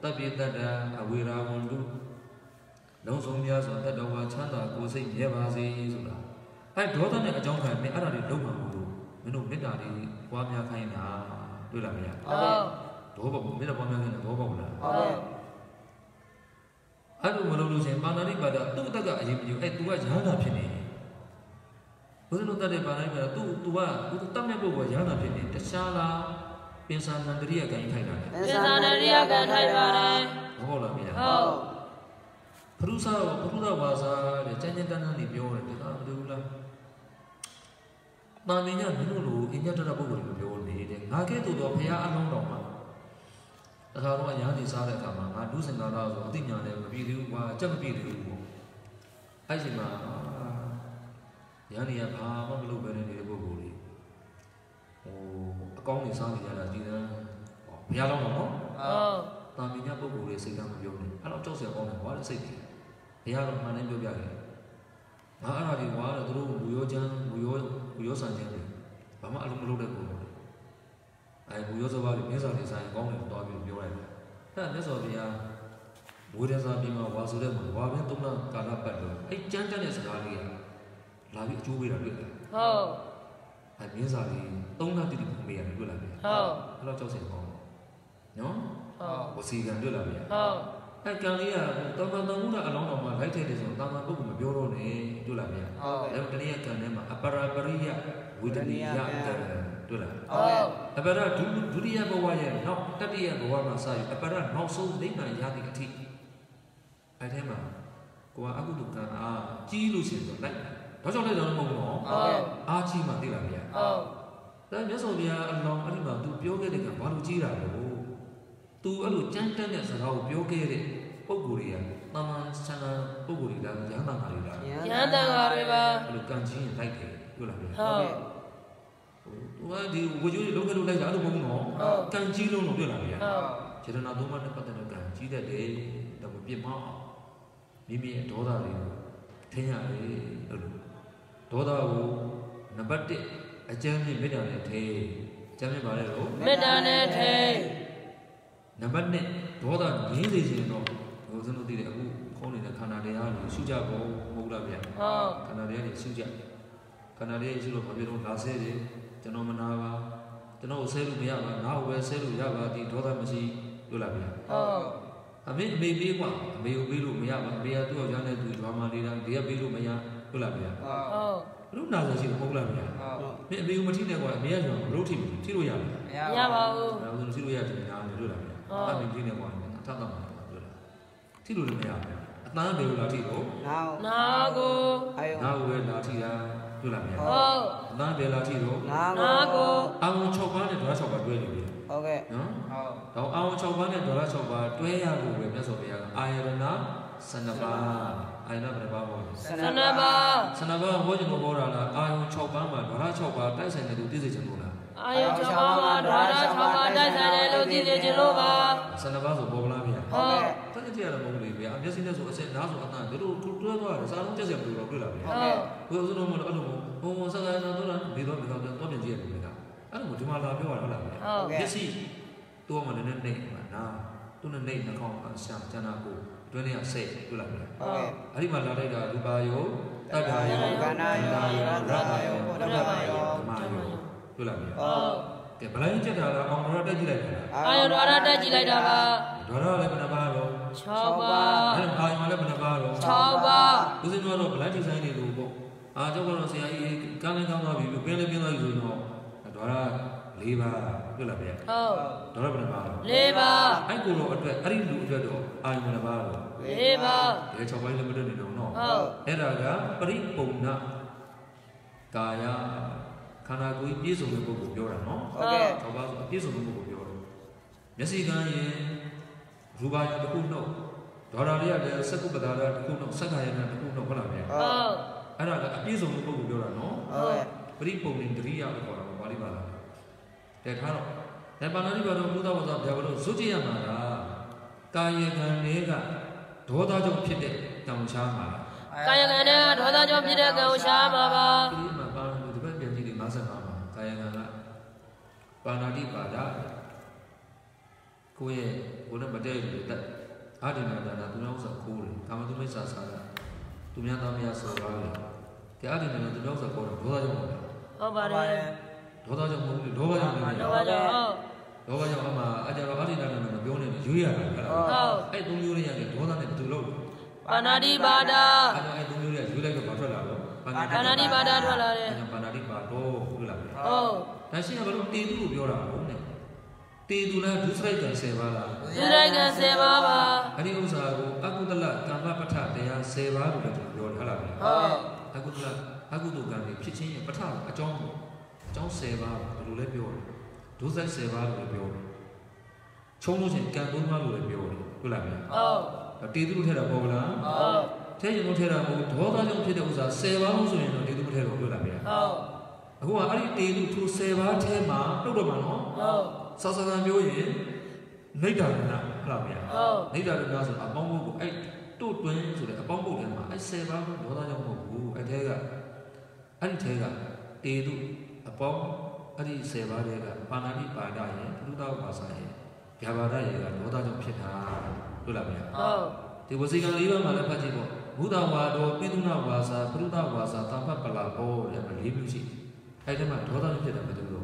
ta biết ta đã về ra môn du đâu sống nhà sống ta đâu vào chán ta cố sinh nhẹ vào gì rồi đó ai đó ta này trong phải mình ai đi đâu mà ngủ mình đâu biết là đi qua nhà khai nào tôi làm gì đó bảo biết là qua nhà khai nào đó bảo là ai đâu mà lâu lâu xem bạn nào đi bảo là tôi ta cái gì nhiều ai tôi cái giá nào phiền này bây giờ ta đi bảo này bảo tôi tâm nhập vào giá nào phiền này tại sao là pensan nandri cái khai nào pensan nandri cái khai vào này đó bảo là gì Perusa bahasa để tranh nhân tan đi biểu này thì ta đâu là mà mình nhá mình luôn in nhá ra bộ người biểu này để ngã cái tụi đó phải ăn ngon đâu mà ta thao nó nhà thì sao lại cả mà ngã đủ sinh ra rồi tin nhà này bị điều qua chắc bị điều ai gì mà nhà này à mà cái lúc bên này bộ người con thì sao thì là gì đó phải ăn ngon không ta mình nhá bộ người sinh ra biểu này ăn trong sữa con này quá là xịn thì hai ông anh em biểu vậy mà anh đi qua là tôi buổi sáng này và mà lúc lúc đấy cũng ai buổi sáng vào thì mấy giờ thì sáng con này tôi biểu vậy thế là mấy giờ thì buổi sáng đi mà qua số đấy mà qua bên tung là cả là bận rồi ấy chán này sẽ là bị chú bị là được ai mấy giờ thì tung là thì không biết là được là gì nó cho sẽ con nhớ có gì gần được là gì ai càng đi tao muốn là lòng đồng mà thấy thế thì rồi tao mà cũng mà biểu rồi này tôi làm gì em cái này càng này mà aparapariya vidaniya cái tôi làm apara duriya bawaya nó tatiya bawa mà sai apara nó sâu đến mà giá thì cái gì ai thế mà qua aku được cả chi luôn xịn rồi đấy đó cho nên là nó mong nó chi mà đi làm gì đấy nhớ rồi bây giờ lòng anh mà tôi biểu cái này cả bao nhiêu chi là rồi tu ở lúc chân này sẽ học biểu cái đấy bốc guri à, mama sana bốc guri là giảng tăng người là giảng tăng người mà lúc càng chỉ nhận thay thế tôi làm gì tôi đi vừa rồi lúc cái lúc này giảng được mong nó càng chỉ luôn nó tôi làm gì cho nên là tôi mới bắt đầu càng chỉ để làm một việc mà mimi đó là thế nhà đấy đó là nó bắt được anh chàng gì biết là thế chàng gì bảo là rồi biết là thế nằm bắt này đó là nghĩ gì nó dân đầu tiên là không nên là Canada thì suy cho có một là gì Canada thì suy cho Canada thì lúc mà biết nó là xe gì cho nó mà nào cho nó xe luôn bây giờ mà nào về xe luôn giờ thì đó là gì tôi làm gì mình biết quá mình biết luôn bây giờ mà bây giờ tôi ở chỗ này tôi làm mà đi ra dia biết luôn bây giờ tôi làm gì lúc nào giờ chỉ không làm gì mình biết mà chỉ này qua bây giờ lúc thì chỉ luôn giờ vào rồi chỉ luôn giờ thì nào để tôi làm gì ta mình chỉ này qua thắc mắcที่รู้ไหมอ่ะตาเบลลาที่โหนาโกเวลาที่อ่ะรู้ล่ะมั้ยตาเบลลาที่โหนาโกအာဝ6ပါးနဲ့ဒေါရ6ပါးတွဲနေပြီဟုတ်ကဲ့နော်တော့အာဝ6ပါးနဲ့ဒေါရ6ပါးတွဲရဖို့ပဲမြတ်စွာဘုရားအာယရဏ12ပါးအာယရဏဘယ်နှပါးဟော12ပါး12ပါးဟောကျွန်တော်ဟောတာလားအာယ6ပါးမှာဒေါရ6ပါးတိုက်ဆိုင်တဲ့သူသိစေချင်လို့လားအာယ6ပါးမှာဒေါရ6ပါးတိုက်ဆိုင်တဲ့လူသိစေချင်လို့ပါ12ပါးဆိုပေါ်လားဗျာဟုတ်တကယ်ကြရမလို့ဗျာအမျက်စိနဲ့ဆိုအစက်နားဆိုအတန်တို့တွဲသွားတယ်စားလုံးကျက်စရာမလိုတော့တွေ့လာဗျာဟုတ်ဘယ်လိုဆိုတော့မလို့အဲ့လိုဘုံစကားတော့လားဒီတော့တော့ပြင်ကြည့်ရတယ်ဗျာအဲ့လိုဒီမှာလာပြောရတာဟုတ်လားမျက်စိတိုးမှလည်းနေမှာနာသူနဲ့နေနှာခေါင်းအရှာကျန်တာကိုတွင်းနေရစိတ်တွေ့လာဗျာဟုတ်အဲ့ဒီမှာလာလိုက်တာရူပါယောတတ္တာယောကန္နာယောရတ္တယောဘုဒ္ဓဘာယောဓမ္မယောတွေ့လာဗျာဟုတ်ကဲဘလိုင်းချက်တာလားအောင်တော်တက်ကြည့်လိုက်တာအာယောတော်တက်ကြည့်လိုက်တာပါဒေါရလည်းဘယ်နှပါတော့6ပါးအဲ့ဒါအာယောလည်းဘယ်နှပါတော့6ပါးဦးဇင်းတို့ဘလိုင်းဒီဇိုင်းတွေလို့ပေါ့အာကျောက်ကတော့ဆရာကြီးကန်းလေးကောင်းသွားပြီပြင်းလေးပြင်းသွားပြီဆိုတော့ဒေါရ4ပါးတွေ့လာဗျာဟုတ်ဒေါရဘယ်နှပါတော့4ပါးအဲ့ကိုတော့အတွက်အဲ့ဒီလူအတွက်တော့အာယောဘယ်နှပါတော့4ပါးဒီ6ပါးလည်းမတွက်နေတော့နော်ဟုတ်အဲ့ဒါကပရိပုံနာကာယခန္ဓာကိုယ်ပြည့်စုံတဲ့ပုဂ္ဂိုလ်ပြောတာနော်ဟုတ်ကဲ့6ပါးဆိုပြည့်စုံတဲ့ပုဂ္ဂိုလ်ပြောတယ်မျက်စိကန်းရင်ရူပါယတစ်ခုနှုတ်ဒေါရလေးရတယ်စက္ကုပ္ပဒါရတစ်ခုနှုတ်စက္ခာယနာတစ်ခုနှုတ်ဟုတ်လားဗျာဟုတ်အဲ့ဒါကအပြည့်စုံတဲ့ပုဂ္ဂိုလ်ပြောတာနော်ဟုတ်ပရိပုံနေတရိယလို့ခေါ်တာပါဠိပါလားတဲ့ထားတော့ဒါပါဠိပါတော့ဘုရားဘာသာပြောလို့ဇွတ်ကြည့်ရမှာလားကာယကံလေးကဒေါသကြောင့်ဖြစ်တဲ့ကံရှားမှာကာယကံနဲ့ဒေါသကြောင့်ဖြစ်တဲ့ကံရှားမှာပါဒီမှာပါလို့ဒီဘက်ပြန်ကြည့်ဒီ55မှာကာယကံကပါဏာတိပါဒ ကိုယ့်နဲ့မတည့်ဘူးတက်အာဒီနာဒါနာသူများဥစ္စာခိုးတယ်ကာမတုမိစ္ဆာစားတာသူများသားများဆော်ကားတယ်ဒီအာဒီနာသူများဥစ္စာခေါ်တယ်ဒေါသကြောင့်ဟုတ်ပါပါတယ်ဒေါသကြောင့်မဟုတ်ဘူးဒေါသကြောင့်ဟုတ်ဒေါသကြောင့်အမှအကြတော့အာဒီနာနာမပြောနဲ့ရွေးရတာဟုတ်အဲ့သုံးမျိုးလေးရတယ်ဒေါသနဲ့ဘယ်သူလုပ်ပါဏာတိပါဒအဲ့သုံးမျိုးလေးရွေးလိုက်တော့ဘာထွက်လာတော့ပါဏာတိပါဒထွက်လာတယ်ပါဏာတိပါတော့ဟုတ်လားဟုတ်ဒါရှိရင်ဘာလို့တေသူကိုပြောတာဟုတ်နဲ့တေသူလားဒုစရိုက်ကံ10ပါးလားဒုစရိုက်ကံ10ပါးပါအဲ့ဒီဥစ္စာကိုအကုသလကာမပဋ္ဌတရား10ပါးလို့လည်းပြောတယ်ဟုတ်လားဟုတ်အကုသလအကုသိုလ်ကံတွေဖြစ်ခြင်းရဲ့ပဋ္ဌာအကြောင်း10ပါးဘယ်လိုလဲပြောတယ်ဒုစရိုက်10ပါးလို့လည်းပြောတယ်ချုံလို့ချင်းကံ3ပါးလို့လည်းပြောတယ်ဟုတ်လားဗျာဟုတ်တေသူလို့ထည့်တာပေါ့လားဟုတ်ထဲရင်လို့ထည့်တာမဟုတ်ဒေါသကြောင့်ဖြစ်တဲ့ဥစ္စာ10ပါးလို့ဆိုရင်တော့တေသူမထည့်တော့ဟုတ်လားဗျာဟုတ်အခုကအဲ့ဒီတေသူထို10ပါးထဲမှာနှုတ်တော့မှာနော်ဟုတ်စာစကားမျိုးရင်နိဒ္ဓာရဏဟုတ်လားဗျာဟုတ်နိဒ္ဓာရဏဆိုတာအပေါင်းဖို့ကိုအဲ့တို့တွင်းဆိုတဲ့အပေါင်းဖို့ထဲမှာအဲ့10ပါးကိုဒေါသကြောင့်မဟုတ်ဘူးအဲ့ဒီထဲကတေသူအပေါင်းအဲ့ဒီ10ပါးတွေကပါဏာတိပါဒရဲ့ဘုဒ္ဓဘာသာရဲ့ဗျာပါဒရဲ့ကဒေါသကြောင့်ဖြစ်တာဟုတ်လားဗျာဟုတ်ဒီဝစီကံ၄ပါးမှာလည်းဖတ်ကြည့်ပေါ့ဘုဒ္ဓဝါဒောပိသုဏဝါစာပရုဒ္ဓဝါစာတာဖတ်ပလာဘောတဲ့၄မျိုးရှိအဲ့ဒီမှာဒေါသကြောင့်ဖြစ်တာဘယ်လိုလဲ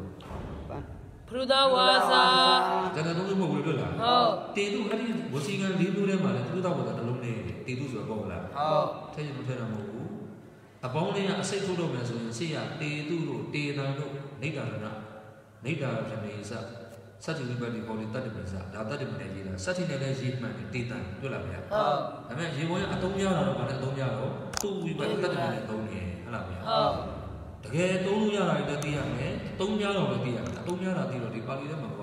ပရုဒ္ဓဝါစာကျန်တဲ့သုံးမျိုးမဟုတ်ဘူးလို့လားဟုတ်တေတုအဲ့ဒီဝစီကံ၄မျိုးထဲမှာလည်းပရုဒ္ဓဝါစာတစ်လုံးနဲ့တေတုဆိုတော့ဟုတ်လားဟုတ်ထဲရင်မထဲတာမဟုတ်ဘူးအပေါင်းလေးကအစိတ်ထုတ်တော့မယ်ဆိုရင်ရှေ့ရတေတုတို့တေတံတို့နိဒ္ဓာရဏနိဒ္ဓာရဏေစစัจ jि ဝိပ္ပတိဟောဒီတတ္တပိစဒါတတ္တပိနဲ့ရေးတာစัจ jि နဲ့လည်းရေးမှန်တယ်တေတံတွေ့လားဗျာဟုတ်ဒါပေမဲ့ရေပေါ်ရအသုံးများတာတော့ဗာလဲအသုံးများတော့သူ့ဝိပ္ပတတ္တပိနဲ့သုံးနေဟုတ်လားဗျာဟုတ်တကယ်သုံးလို့ရတာလည်းသိရမယ်သုံးများတော့လည်းသိရမယ်အသုံးများတာသိတော့ဒီပါဠိထဲမှာက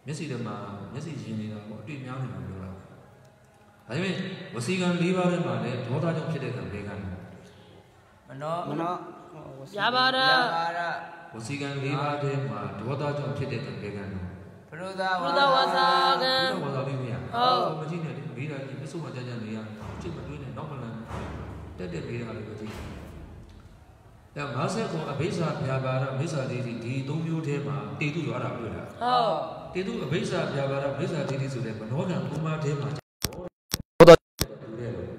မျက်စိထဲမှာမျက်စိရင်နေတာပေါ့အတွေ့များနေတာပြောတာဒါပေမဲ့ဝစီကံ၄ပါးထဲမှာလည်းဒေါသကြောင့်ဖြစ်တဲ့ကံ၄ကံမနောရပါရဝစီကံ၄ပါးထဲမှာဒေါသကြောင့်ဖြစ်တဲ့ကံ၄ကံတော့ပရုဒဝါစာကံဝါစာလေးမရဟုတ်မကြည့်နဲ့မေးတာကြီးမစုံမကြကြနေရချစ်မတွေးနဲ့နောက်မလန်းတက်မေးတာလေးကိုကြည့်ဒါ50ခုအဘိဇာဗျာပါဒမိစ္ဆာဒိဋ္ဌိဒီ၃မျိုးထဲမှာတေတုရောတာတွေ့လားဟုတ်တေတုအဘိဇာဗျာပါဒမိစ္ဆာဒိဋ္ဌိဆိုတဲ့မနောကံ၃ပါးထဲမှာ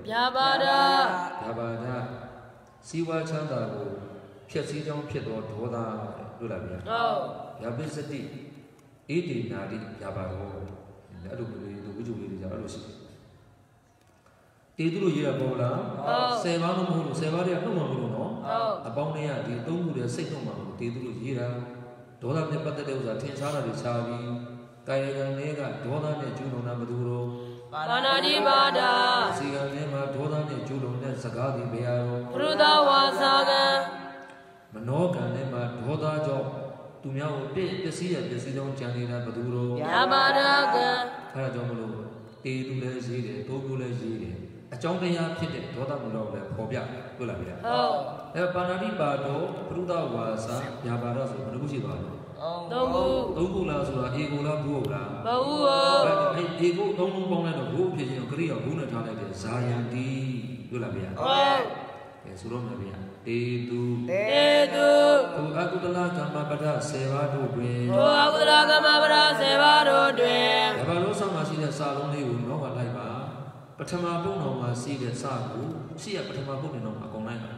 ဗျာပါဒစီဝါချမ်းသာကိုဖြည့်စည်းကြောင်းဖြစ်သောဒေါသတွေ့လားဗျာဟုတ်ဗျာပစ္စတိဣတိနာတိဗျာပါတော့အဲ့လိုမျိုးလေးတို့ဝိဇ္ဇူလေးတွေကြအဲ့လိုရှိတေတုလို့ရေးတာပေါ့လား10ပါးလို့မဟုတ်လို့10ပါးတည်းကနှုတ်မှမလို့နော်အပေါင်းတွေကဒီ၃ခုတည်းစိတ်နှုတ်မှမလို့တေတုလို့ရေးတာဒေါသနဲ့ပတ်သက်တဲ့ဥစ္စာထင်ရှားတာတွေခြားပြီးကာယကံလေးကဒေါသနဲ့ကျူးလွန်တာမတူတော့ပါဏာတိပါဒစီကံလေးမှာဒေါသနဲ့ကျူးလွန်တဲ့စကားတွေဘယ်ဟာရောပရုဒ္ဓဝါစာကံမနောကံလေးမှာဒေါသကြောင့်သူများကိုပစ္စည်းကြောင့်ကြံနေတာဘယ်သူတော့ဗျာပါဒကံအဲ့ဒါကြောင့်မလို့တေတုလည်းရေးတယ်တိုးပြိုးလည်းရေးတယ်အကြောင်းတရားဖြစ်တဲ့ဒေါသမူတော့လည်းပေါ်ပြတွေ့လားဗျာဟုတ်အဲပါဏာတိပါတော့ပရုဒ္ဓဝါစာဗျာပါဒဆိုဘယ်လိုရှိသွားလဲ၃ခုလားဆိုတာဧကိုလားဘုဟုတ်လားဘုဟုတ်အဲဧကို၃လုံးပေါင်းလိုက်တော့ဘုဖြစ်ခြင်းကရိယာဘုနဲ့ထားလိုက်တယ်ဇာယံတိတွေ့လားဗျာဟုတ်ကဲဆိုတော့မယ်ဗျာတေတုဘုအကုသလကမ္မပဒ10ပါးတို့တွင်ဘုအကုသလကမ္မပဒ10ပါးတို့တွင်ဒါပါလို့ဆောင်းမှာရှိတဲ့စာလုံးလေးကိုတော့ပါလိုက်ပါပထမပုံတော်မှာရှိတဲ့စာကိုရှိရပထမပုံနေတော့အကုန်လိုက်ပါ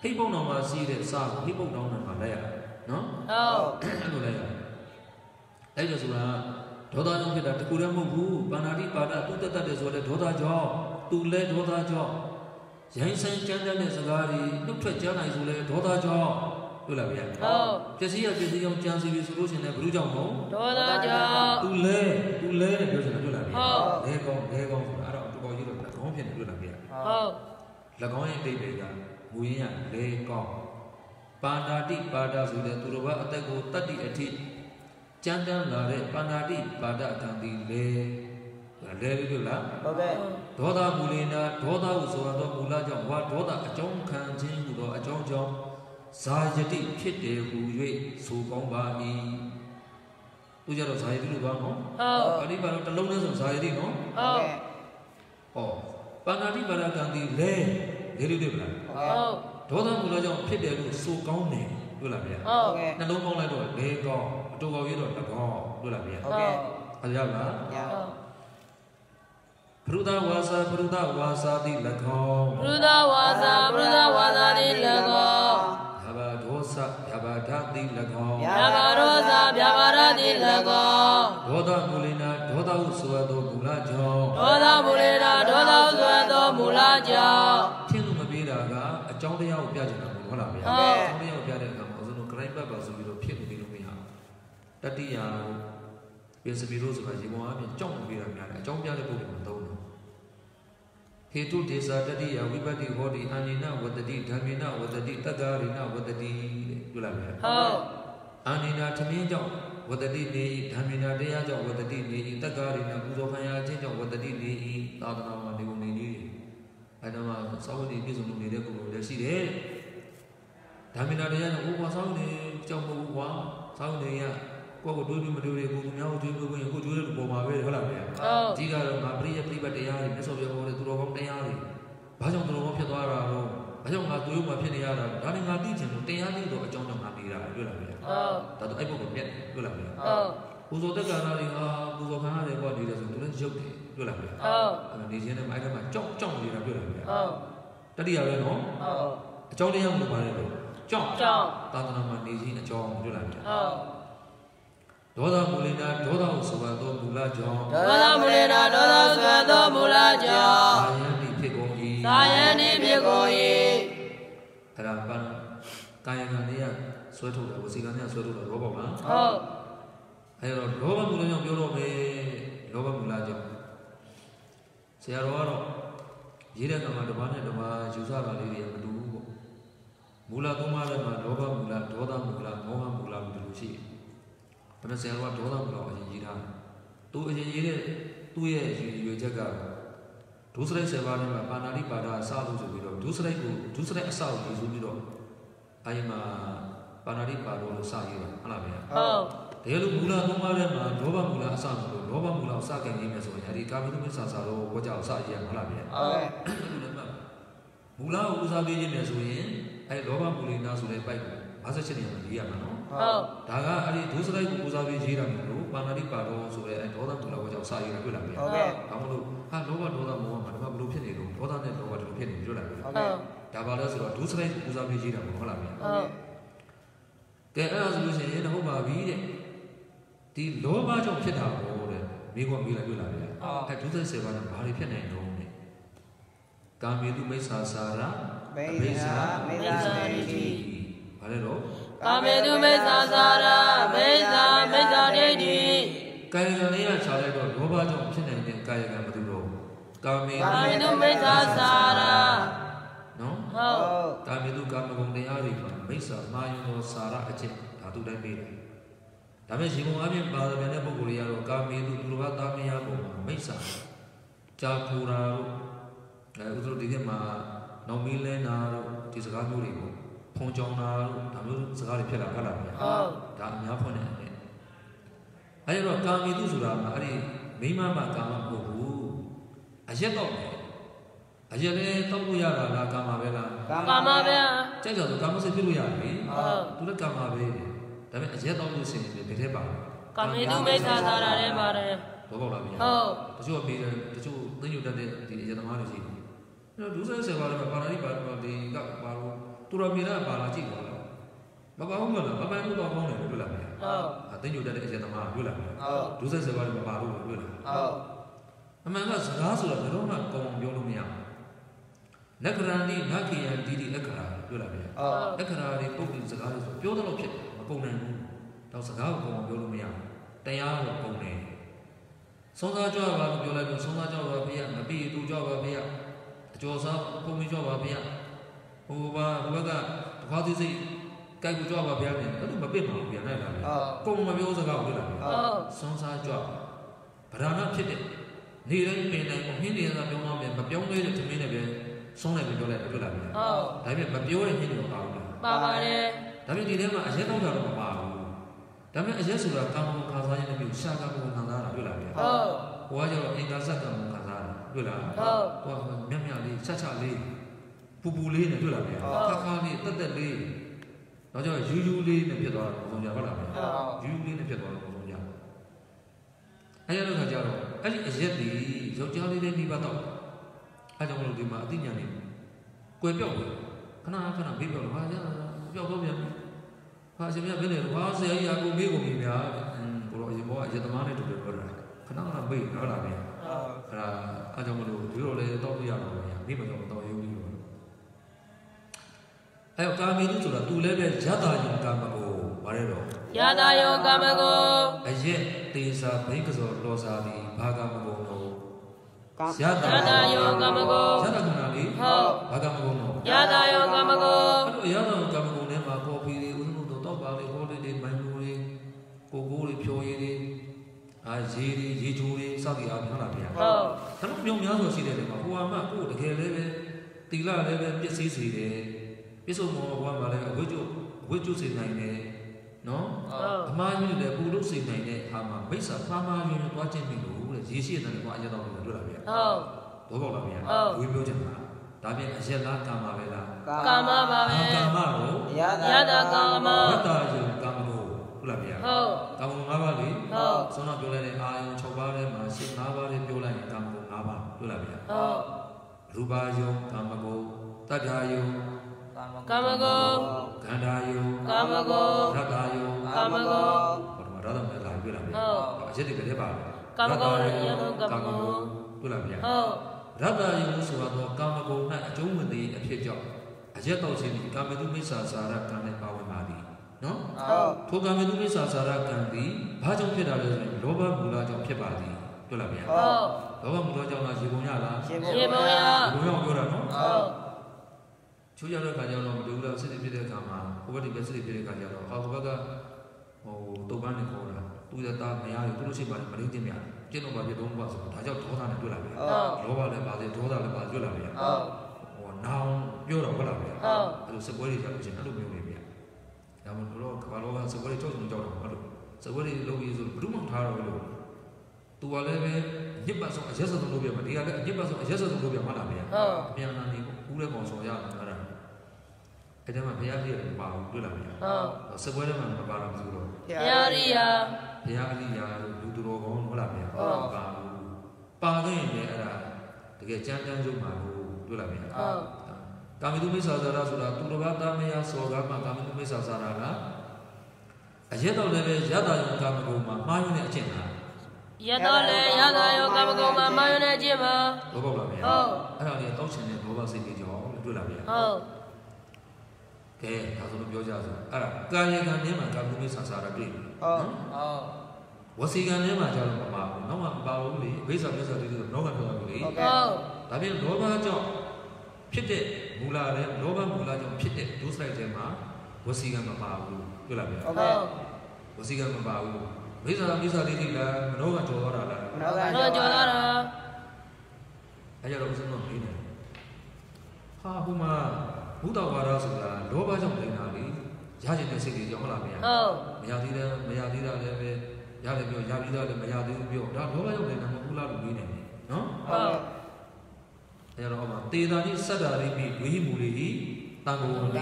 ဟိတ်ပုံတော်မှာရှိတဲ့စာကိုဟိတ်ပုံတော်မှာလိုက်ရနော်ဟုတ်အဲ့လိုလိုက်ရအဲ့ဒါဆိုတာဒေါသကြောင့်ဖြစ်တာတကူလည်းမဟုတ်ဘူးပါဏာတိပါဒသူတက်တယ်ဆိုတဲ့ဒေါသကြောင့်သူလည်းဒေါသကြောင့်ရိုင်းဆိုင်ကြမ်းတဲ့စကားတွေနှုတ်ထွက်ကြနိုင်ဆိုလဲဒေါသကြောင့်တွေ့လားဗျာဟုတ်ပစ္စည်းကြောင့်ကြံစီပြီဆိုလို့ရှိရင်လည်းဘယ်လိုကြောင့်မို့ဒေါသကြောင့်သူလဲနဲ့ပြောချင်တယ်တွေ့လားဗျာလဲကောင်းဆိုတာအဲ့တော့တော်တော်ကြီးတော့၎င်းဖြစ်နေတွေ့လားဗျာဟုတ်၎င်းရဲ့အတိတ်တွေကမူရင်းကလဲကောင်းပါဏာတိပါဒဆိုတဲ့သူတော်ဘာအသက်ကိုတတ္တိအထိကြမ်းတမ်းလာတဲ့ပါဏာတိပါဒကံဒီလဲလို့လားဟုတ်ကဲ့ဒေါသမူလနာဒေါသဟုဆိုသောမူလကြောင့်ဝါဒေါသအကြောင်းခံခြင်းဟူသောအကြောင်းကြောင့်ဇာယတိဖြစ်တယ်ဟူ၍ဆိုကောင်းပါ၏သူကြတော့ဇာယတိလို့ပြောနော်ဟုတ်ပါဠိပါတော့တစ်လုံးနဲ့ဆိုဇာယတိနော်ဟုတ်ဟောပါဏာတိပါဒကံဒီလဲလို့တွေ့ပလားဟုတ်ဒေါသမူလကြောင့်ဖြစ်တယ်လို့ဆိုကောင်းတယ်တွေ့လားဗျာဟုတ်ကဲ့နှလုံးပေါင်းလိုက်တော့လဲကောင်းအတူကောင်းရတော့၎င်းတွေ့လားဗျာဟုတ်ကဲ့ Ayala. Pruda wasa di lagong. Pruda wasa di lagong. Yabada di lagong. Yabara di lagong. Doda mulina doda uswado mulajong. Doda mulina doda uswado mulajong. Tienu mabiraga ajong dia upya jena hola me. Ajong dia upya de kam osuno crime ba so bi lo phit ni lo me ha. Tatiya Pinsabiro so ba yimon a pin chong bi ra mya de ajong pya de puo ma tong. Hetu desa tatiya vipatti hodi anina wadati dhamina wadati tagarina wadati dula me. Anina thamin jaw wadati ne dhamina taya jaw wadati ne tagarina puzo khaya chin jaw wadati ne tadana ma ne ko ne ni. Adama sawani piso lu ne de ko lo le shi de. Dhamina taya no wa sawani jaw mo wa sawani ya ko do du ma do de ko tu mya ko tu ko ko jo de ko ma be hola me. Ji ga lo ma priya pripat taya ni so byo ko de tu ro bang taya ni. Ba jaw tu ro bang phit twa ra lo. Ba jaw nga tu yo ma phit ne ya da. Da ni nga ti chin lo taya ni do a jaw jaw nga ti ra lo la me. Da to ai bo ko pet lo la me. ပူဇော်တက်ကာနာတွေဟာပူဇော်ခံရတယ်ပေါ့နေတယ်ဆိုသူလည်းရုပ်တယ်တွေ့လားဗျာဟုတ်နေချင်းနဲ့အဲ့ဒါမှကြောက်နေတာတွေ့လားဗျာဟုတ်တတိယပဲနော်ဟုတ်အကြောင်းတရားမလို့ပါတယ်လို့ကြောက်သာသနာမှာနေချင်းအကြောင်းတွေ့လားဗျာဟုတ်ဒေါသမူလနာဒေါသဟုဆိုသောမူလကြောင့်ဒေါသမူလနာဒေါသဆိုသောမူလကြောင့်သာယန္တိဖြစ်ကုန်၏အဲ့ဒါပန်းကာယကံလေးကဆွဲထုတ်တယ်ဝစီကံလေးကဆွဲထုတ်တယ်ဘောပေါက်လားဟုတ်အဲ့တော့လောဘမူလကြောင့်ပြောတော့မယ်လောဘမူလကြောင့်ဆရာတော်ကတော့ရေးတဲ့ကံမှာတစ်ပါးနဲ့တစ်ပါးယူဆတာလေးတွေမတူဘူးပေါ့မူလသုံးပါးထဲမှာလောဘမူလဒေါသမူလမောဟမူလလို့ဒီလိုရှိတယ်ဒါပေမဲ့ဆရာတော်ကဒေါသမူလကိုအရင်ရေးထားတယ်သူအရင်ရေးတဲ့သူ့ရဲ့ရည်ရွယ်ချက်ကဒုစရိုက်7ပါးထဲမှာပါဏာတိပါဒအစလို့ဆိုပြီးတော့ဒုစရိုက်အစကိုရေးဆိုပြီးတော့အဲဒီမှာပါဏာတိပါဒလို့စရေးတာဟုတ်လားဗျာဟုတ်တကယ်လို့မူလသုံးပါးထဲမှာလောဘမူလအစလို့လောဘမူလအစကံရေးမယ်ဆိုရင်အဲဒီကာမိတုမစ္ဆာစာတော့ဝါကြအစရေးရမှာလားဗျာဟုတ်မူလကိုဦးစားပေးခြင်းမယ်ဆိုရင်အဲဒီလောဘမူလိနာဆိုတဲ့ပိုက်ကို58နေရာမှာရေးရမှာနော်ဟုတ်ဒါကအဲဒီဒုစရိုက်ကိုဦးစားပေးရေးတာမျိုးလို့ပါဏာတိပါဒဆိုတဲ့အဲဒေါသမူလဝါကြအစရေးတာတွေ့လားဗျာဟုတ်ဒါမှမဟုတ်ဟာလောဘဒေါသမောဟမှာဒါမှဘလို့ဖြစ်နေလို့ဒေါသနဲ့လောဘတို့ဖြစ်နေတွေ့လားဗျာဟုတ်ဒါပါလဲဆိုတော့ဒုစရိုက်ကိုဦးစားပေးရေးတာပေါ့ဟုတ်လားဗျာဟုတ်ကဲအဲ့ဒါဆိုလို့ရှိရင်ဟုတ်ပါပြီတဲ့ဒီလောဘကြောင့်ဖြစ်တာပေါ့တဲ့မိခွန်မိလိုက်တွေ့လားဗျာအဲဒုစရိုက်7ပါးနဲ့ဘာတွေဖြစ်နေတော့တဲ့ကာမေတုမိစ္ဆာစာရမိစ္ဆာတိဘာလဲတော့ကာမေတုမိစ္ဆာစာရမိစ္ဆာဒိဋ္ဌိကာယကံလေးကခြားလိုက်တော့လောဘကြောင့်ဖြစ်နေတဲ့ကာယကံဘာလို့တော့ကာမေတုမိစ္ဆာစာရနော်ဟုတ်ကာမေတုကာမဂုဏ်တရားတွေမှာမိစ္ဆာမာယုံသောစာရအကျင့်ဓာတုတိုင်းပေးတယ်ဒါပေမဲ့ရှင်ဘုံအပြင်ပါရမီတဲ့ပုဂ္ဂိုလ်တွေကတော့ကာမေတုသူတော်ဘာသားမယားပုံမှာမိစ္ဆာကြာပူရာတို့ဥဒ္ဓဒီကမှာနောင်မီလဲနာတို့ဒီစကားမျိုးတွေကိုဖုံကြောင်တာတို့ဒါမျိုးစကားတွေဖြစ်လာခက်လာတယ်ဟုတ်ဒါအများဖွင့်နေတယ်အဲဒီတော့ကာမေတုဆိုတာကအဲ့ဒီမိမမကာမမဟုတ်ဘူးအရက်တော့အရက်လည်းတောက်လို့ရတာလားကာမပဲလားကာမပဲကြိုက်ကြဆိုကာမစိတ်ဖြစ်လို့ရတယ်ဟုတ်သူလည်းကာမပဲဒါပေမဲ့အရက်တော့လို့ရှိရင်ဘယ်ထဲပါကာမေတုမိစ္ဆာစာရထဲပါတယ်ဘောပေါက်လားဗျာဟုတ်တချို့ပေးတယ်တချို့သိညွတ်တတ်တဲ့ဒီအရက်သမားတွေရှိတယ်အဲ့တော့ဒုစရိုက်7ပါးလည်းပါဏာတိပါဒဒီကပါလို့သူတော်မြေလားပါလာကြည့်ပါလားမပါဘူးမလားမပန်းလို့တော့ကောင်းတယ်တွေ့လားဗျာဟုတ်သိညွတ်တတ်တဲ့အရက်သမားတွေ့လားဗျာဟုတ်ဒုစရိုက်7ပါးလည်းမပါလို့တွေ့လားဟုတ်အမှန်ကစကားဆိုတာဘယ်တော့မှကောင်းအောင်ပြောလို့မရဘူးလက္ခဏာနိနခိယံဒီလက္ခဏာတွေ့လားဗျာလက္ခဏာတွေပုဂ္ဂိုလ်စကားတွေဆိုပြောတော့ဖြစ်တယ်မကုန်နိုင်ဘူးတော့စကားကိုကောင်းအောင်ပြောလို့မရဘူးတရားကိုကုန်တယ်ဆုံးသားကြွပါလို့ပြောလိုက်လို့ဆုံးသားကြွပါဖေမပြီးတူကြပါဖေအကျော်စားပုံမီကြွပါဖေဟိုဘက်ကတခါသိစိတ်ကြိုက်ကြွပါဖေနဲ့အဲ့လိုမပစ်ပါဘူးဗျာနိုင်လားဗျာကုန်မပြောစကားကိုတွေ့လားဗျာဆုံးသားကြွဗราဏဖြစ်တဲ့နေတိုင်းပင်တိုင်းကိုဟင်းနေတာပြောမှမပြောင်းလဲတဲ့သမင်းနဲ့ပဲဆုံးလိုက်ပြောလိုက်တွေ့လားဗျာဒါပေမဲ့မပြောတဲ့ဟင်းတွေပါဘူးလားပါပါတယ်ဒါပေမဲ့ဒီထဲမှာအရက်တော့တာတော့မပါဘူးဒါပေမဲ့အရက်ဆိုတာကာမဂုဏ်ခံစားခြင်းနဲ့ပြီးရှာကာမဂုဏ်ခံစားတာတွေ့လားဗျာဟိုကကျတော့အင်္ဂါစက္ကမဂုဏ်ခံစားတာတွေ့လားဟိုကမြတ်မြတ်လေးချလေးပူပူလေးနဲ့တွေ့လားဗျာခါလေးတက်လေးတော့ကျတော့ယူလေးနဲ့ဖြစ်သွားတာပုံစံကြဟုတ်လားဗျာယူလေးနဲ့ဖြစ်သွားတာပုံစံကြ အဲ့ရတော့ခါကြတော့အဲ့ဒီအရက်တွေယောက်ျားလေးတွေမိဘတော့အဲ့ကြောင့်မလို့ဒီမှာအသိဉာဏ်လေးကွယ်ပြောက်တယ်ခဏခဏမေးပြောလို့ဟာကြပြောက်တော့ပြန်ဟာရှင်မြတ်ဘယ်နဲ့ဘာဆရာကြီးအကူမေးကုန်ပြီဗျာကိုတော့အရင်ဘောကအရက်သမားနဲ့တူတယ်ပြောတာခဏခဏမေးတော့လာပြန်အဲ့ကြောင့်မလို့ဒီလိုလေတော့ပြရတော့ဗျာမိမတော့တော့ရုံးပြီးတော့အဲ့ကာမေတုဆိုတာသူလည်းပဲယတာယုံကာမကိုဗါရဲတော့ယတာယုံကာမကိုအရက်တေစာဘိကစောလောစာတိဘာကာမကိုတော့ယတာယုံကာမကိုယတာကုဏလေးဟုတ်ဘာကာမကိုတော့ယတာယုံကာမကိုအဲ့လိုယတာယုံကာမကိုနဲ့မှာကော်ဖီတွေဥစဉ်တို့တော့ပါလေဟောလေးတွေမိုင်းလူတွေကိုကိုတွေဖြိုရည်တွေရေတွေရေချိုးတွေစသည်အားဟုတ်လားဗျာဟုတ်ဒါမှမြောင်များဆိုရှိတဲ့နေရာမှာဟိုဟာမှကိုတကယ်လည်းပဲတီလာလည်းပဲပြည့်စည်စေတယ်ပြစ္ဆုတ်မောဘဝမှာလည်းဝိကျွစေနိုင်တယ်နော်အမှားကြီးလည်းပူလို့စေနိုင်တဲ့အခါမှာမိစ္ဆာမှားမှားရင်းနဲ့တွားကျင့်ပြီလို့တဲ့ရေရှိတဲ့နေရာမှာအရက်တော့လို့တွေ့လာဗျာဟုတ်ဘောပေါက်လားဗျာဝေပြောချင်တာဒါပြင်အရက်လားကာမပဲလားကာမပါပဲကာမတော့ယတာကာမဝတ္တယုံကာမကိုဟုတ်လားဗျာဟုတ်ကာမ5ပါးလေဟုတ်ဆုံးတော့ပြောလိုက်တဲ့အာယုံ6ပါးထဲမှာရှင်း5ပါးလေးပြောလိုက်ရင်ကာမကို5ပါးတွေ့လားဗျာဟုတ်ရူပါယုံကာမကိုတတ္ထာယုံကာမကိုခန္ဓာယုံကာမကိုရတ္တယုံကာမကိုဘာလို့ရတ္တမဲ့လာတွေ့လားဗျာဟုတ်အချက်တွေပဲပါကာမကိုယုံကာမကိုတွေ့လားဗျာဟုတ်ရတ္တယုံဆိုတော့ကာမဂုဏ်၌အကျုံးဝင်တဲ့အဖြစ်ကြောင့်အရက်တော့ခြင်းဒီကာမတုမိစ္ဆာစာရကံနဲ့ပါဝင်ပါသည်နော်ထိုကာမတုမိစ္ဆာစာရကံသည်ဘာကြောင့်ဖြစ်တာလဲဆိုရင်လောဘမူလကြောင့်ဖြစ်ပါသည်တွေ့လားဗျာလောဘမူလကြောင့်လားရေပုံရလားရေပုံရပြောတာနော်ချိုးရတဲ့ခါကျတော့မတူဘူးလားစစ်စစ်ဖြစ်တဲ့ခါမှာဟိုဘက်ဒီဘက်စစ်စစ်ဖြစ်တဲ့ခါကျတော့ဟိုဘက်ကတုတ်ပန်းနဲ့ခေါ်တာသူ့ရဲ့သားမရဘူးသူတို့ရှိမှမရင်းတင်မြကျင့်တော့ပါပြတော့ပါဆိုဒါကြောင့်ဒေါသနဲ့တွေ့လာပြီလောဘလည်းပါသေးဒေါသလည်းပါတွေ့လာပြီနောင်ပြောတော့ဟုတ်လားဗျာအဲ့လိုစပွဲတွေကြောက်လို့ရှင်အဲ့လိုမျိုးနေဗျာဒါမှမဟုတ်ကဘာလို့ကစပွဲတွေကြောက်စုံကြောက်တော့အဲ့လိုစပွဲတွေလုပ်ပြီးဆိုဘယ်သူမှထားတော့လို့သူကလည်းပဲညစ်ပတ်ဆုံးအရက်ဆုံးလုပ်ပြမှာဒီကလည်းညစ်ပတ်ဆုံးအရက်ဆုံးလုပ်ပြမှာလားဗျာပြန်လာနေဦးတဲ့ကောင်ဆောင်ရတာအဲ့ဒါအဲ့ဒါမှဘုရားကြီးလည်းမပါဘူးတွေ့လားဗျာစပွဲထဲမှာမပါတော့ဘူးလို့ဘုရားရိယာဘုရားအရိယာလူသူတော်ကောင်းဟုတ်လားဗျာပါဘူးပါခဲ့ရင်လည်းအဲ့ဒါတကယ်ကြမ်းတမ်းဆုံးပါဘူးတွေ့လားဗျာကာမိတုမိစ္ဆာစာရဆိုတာသူတော်ဘာတာမယစောကမှကာမိတုမိစ္ဆာစာရကအရက်တော့လည်းပဲယတာယုံကာမဂုဏ်မှာမှားယွင်းတဲ့အကျင့်လားယတော့လည်းယတာယုံကာမဂုဏ်မှာမှားယွင်းတဲ့အကျင့်ပါဟုတ်ပါလားဗျာဟုတ်အဲ့ဒါလေးတောက်ချင်တဲ့ဘောဘစိတ်တွေကြောင့်တွေ့လားဗျာဟုတ်ကဲဒါဆိုလို့ပြောကြဆိုအဲ့ဒါကာယကံထဲမှာကာမိတုမိစ္ဆာစာရတွေ့ဟုတ်ဝစီကံထဲမှာကျတော့မပါဘူးနောက်မှမပါဘူးလေဝိဇ္ဇာမျက်စိတွေတော့နောကပြောတာလေဟုတ်ဒါပြင်လောဘကြောင့်ဖြစ်တဲ့မူလာတဲ့လောဘမူလာကြောင့်ဖြစ်တဲ့ဒုစရိုက်ထဲမှာဝစီကံမပါဘူးတွေ့လားဗျာဟုတ်ဝစီကံမပါဘူးဝိဇ္ဇာမျက်စိတွေလားမနောကကြော်တော့တာလားမနောကကြော်တော့တာအဲ့ကြတော့ဥစဉ်တော့မင်းတယ်ဟာဟိုမှာဘုဒ္ဓဝါဒဆိုတာလောဘကြောင့်နေတာလေရကျင်တဲ့စိတ်တွေကြောင့်ဟုတ်လားဗျာဟုတ်မရသေးတယ်မရသေးတာလည်းပဲရတယ်ပြောရပြီးသားလည်းမရသေးဘူးပြောဒါလောဘကြောင့်နေတာမဟုတ်လားလို့နေနေတယ်နော်ဟုတ်အဲ့တော့မှတေတာတိစတ္တာရိပိဝိဟိမူလိဟိတံဃောဝန္တိ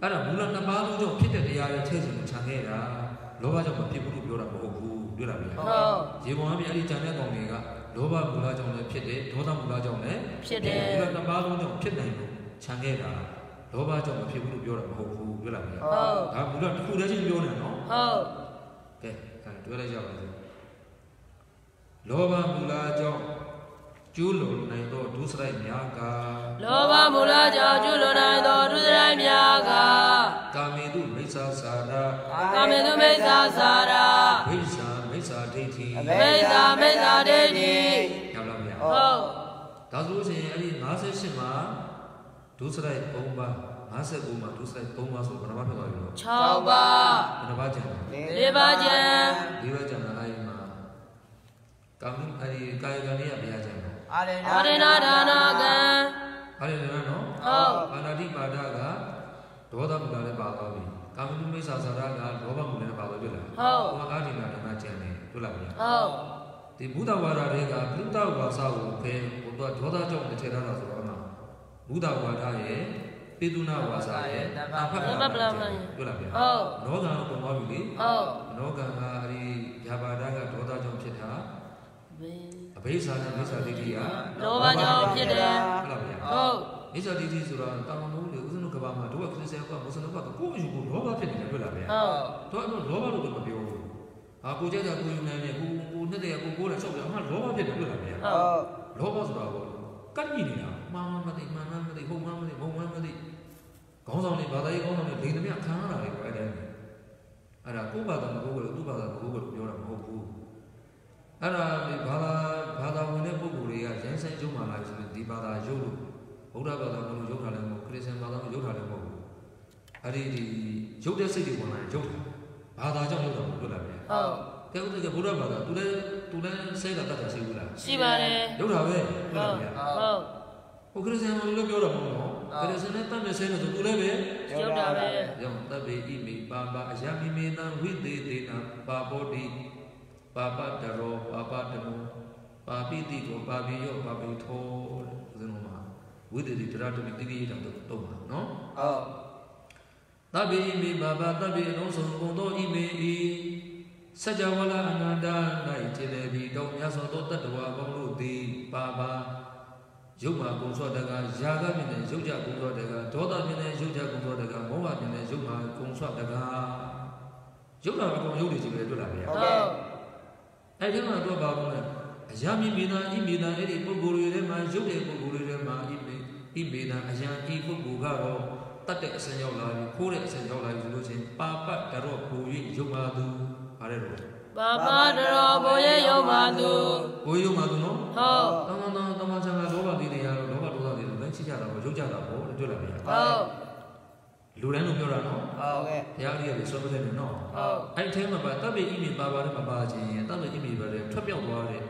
အဲ့ဒါမူလနှစ်ပါးလုံးကြောင့်ဖြစ်တဲ့တရားရဲ့ထဲစဉ်ကိုခြံခဲ့တာလောဘကြောင့်မဖြစ်ဘူးလို့ပြောတာမဟုတ်ဘူးတွေ့လားဗျာဟုတ်ရေပေါ်မှာအဲ့ဒီခြံတဲ့ကောင်တွေကလောဘမူလကြောင့်လည်းဖြစ်တယ်ဒေါသမူလကြောင့်လည်းဖြစ်တယ်မူလနှစ်ပါးလုံးကြောင့်ဖြစ်နိုင်လို့ခြံခဲ့တာလောဘကြောင့်မဖြစ်ဘူးလို့ပြောတာမဟုတ်ဘူးတွေ့လားဗျာဒါမူလတစ်ခုတည်းချင်းပြောနေနော်ဟုတ်ကဲတွေ့လိုက်ကြပါစို့လောဘမူလကြောင့်ကျူးလွန်နိုင်သောဒုစရိုက်များကလောဘမူလကြောင့်ကျူးလွန်နိုင်သောဒုစရိုက်များကကာမေတုမိစ္ဆာစာရကာမေတုမိစ္ဆာစာရဝိဇ္ဇာမိစ္ဆာဒိဋ္ဌိမိစ္ဆာဒိဋ္ဌိရောက်လားဗျာဟုတ်ဒါဆိုလို့ရှိရင်အဲ့ဒီ58မှာဒုစရိုက်3ပါး59မှာဒုစရိုက်3ပါးဆိုဘယ်နှပါးဖြစ်သွားပြီလို့6ပါးဘယ်နှပါးကျန်4ပါးကျန်4ပါးကျန်တာအဲ့ဒီမှာကာမိအဲ့ဒီကာယကံလေးကဘယ်ရကျန်လဲအာရဏဒါနာကံအာရဏနော်ဟုတ်ပါဏာတိပါဒကဒေါသမူလလည်းပါသွားပြီကာမိမိစ္ဆာစာရကလောဘမူလလည်းပါသွားပြီလားဟုတ်ဘာအာဒီနာဓမ္မကျန်တယ်တွေ့လားဗျာဟုတ်ဒီဘုဒ္ဓဝါဒတွေကဘုဒ္ဓဝါစာကိုပဲဟိုတော့ဒေါသကြောင့်ထည့်ထားတာဆိုတော့ဘုဒ္ဓဝါဒရဲ့ Piduna was I, Noga Pomobili, Noga Hari, Yabadaga, Doda Jomchita, a base on Misa Didia, Nova Jomchita, oh, Misa Didisura, Tamu, Uzunukabama, do a Christian, Musanova, who you would roll up in the Villa. Don't roll up the Bio. Akujada who they are going to show them how roll up in the Villa. Robos Bravo, Canina, Mamma, Mamma, home, Mamma, goes on in Bada, only Lina Kana, right then. And I go back and Google, you're a Mobu. And Bada, whenever we are Jensen Juma, like the Bada Julu, Oda Bada, Yokalemo, Christian Bada, Yokalemo. I did the Joda City one, I joke. Bada Jolu, oh. Tell the Buddha Bada, to then say that that's a Sibare, you have it. Oh, Christian, look your own. There is an time to say to Leve. Young Tabi, me, Baba, Yami Mina, with the dinner, Babodi, Papa Daro, Papa Demo, Papi Dico, Papi, your Papi told Zenoma, with the literature to be digged at the Toma, no? Tabi, me, Baba, Tabi, also Mondo, Ime. Sajawala Ananda, Nightingale, don't Yasoto, the Baba, Juma Kunsodaga, Jaga Mine, Juja Kunsodaga, Toda Mine, Juja Kunsodaga, Moa Mine, Juma Kunsodaga. Juma Kunsodaga, Juma. I don't know about Yami Mina, Imina, Edi Pugurima, Jude Pugurima, Imina, Ayan, Pugaro, Tate Senyola, Pure Senyola, Papa, Taro, Puyi, Jumadu. Papa Daro, Boye Yomadu. Boye Yomadu, no? Oh. Tamazanga, Loba Didia, Loba Didia, Venchia, Jujala, Jula. Oh. Lurano Murano? Oh, okay. The idea is over there, no? Oh. I tell my Tabi Imi Baba Babaji, and Tabi Imi Bade, Trapia Wari,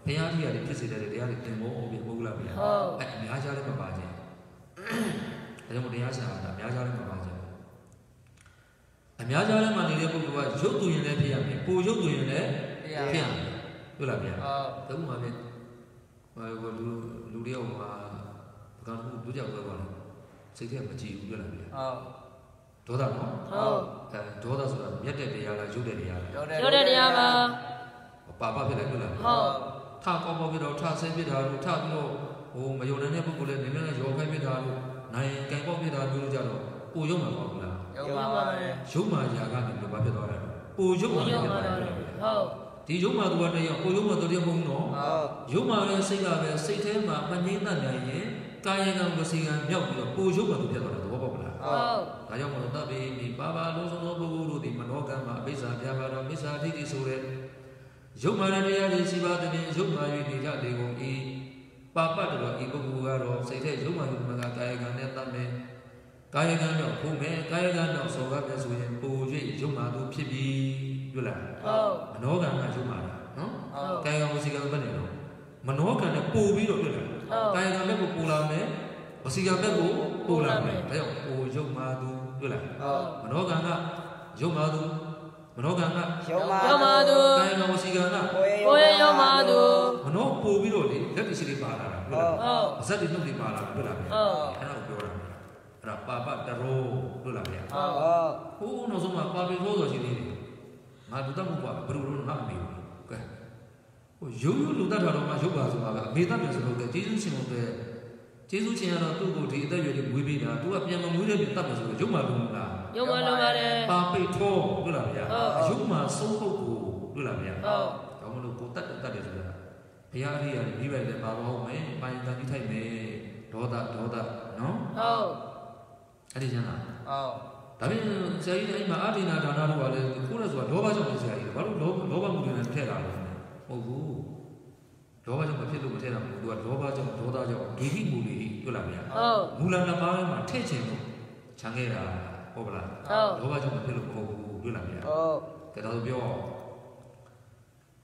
the idea is visited the other thing more of Buglavia. Oh. And the Ajari Babaji. I don't know the answer, the Ajari Babaji. A Miaja money was Joku in the piano, Pujo in the piano. You love me. The woman, I will do Ludio, do your work. Say him a G. You love me. Toda, no? Todas were yet the Yala Julia. Papa Villa. Talk over with our task and with our Tano, whom my own never could have been your Camidano, Nine can go with our Jujano, Uyoma. Juma Yagan, the Babylon. Ujuma. The Juma, the one Uyuma, the Yamuno. Juma, Siga, Satan, Manina, Kayan was singing Yam, Ujuma, the Babylon. Kayamo Tabi, Baba, Lozo, the Manogama, Bisa, Yabara, Misa, Tiki Sure. Juma, the Siva, the Juma, the Yadi, Papa, the Ibu, Satan, Juma, Kayan, and Tame. Kayagan, who may Kayagan so that as we Puji, Juma, Pibi, Yula. Oh, Manogan, Juma, no? Kayagan was a Banano. Manogan, a Pubi, Kayagan, Pulame, Osiga Bebu, Pulame, Juma, Yula. Manogan, Jumadu, Manogan, Yomadu, Kayagan was Sigana, Oyomadu, Mano Pubi, that is the Para. Oh, that is not the Para. Oh, Papa Daro, Dulabia. Who knows what Papa Rodo is in Madama, Bruno, not me. You do that on my Juba, Vietnam is the Jesus of the Jesus to go to either you will be there to appear on the Juma, Papa Tro, Dulabia, Juma, so Dulabia. I want to put that is that. Piari and even the Babo may find that you may, Doda, no? Oh. Adijana. Oh. Tabin say, I'm Adina, Dana, who was what Loba is saying, but Loba would have tell us. Oh, Loba of the Pilu would tell them, do a Loba of Doda, giving Muli, Yulamia. Oh, Mulana Mama, teaching Changera, Obla. Oh, Loba of the Pilu, Yulamia. Oh, get out of your.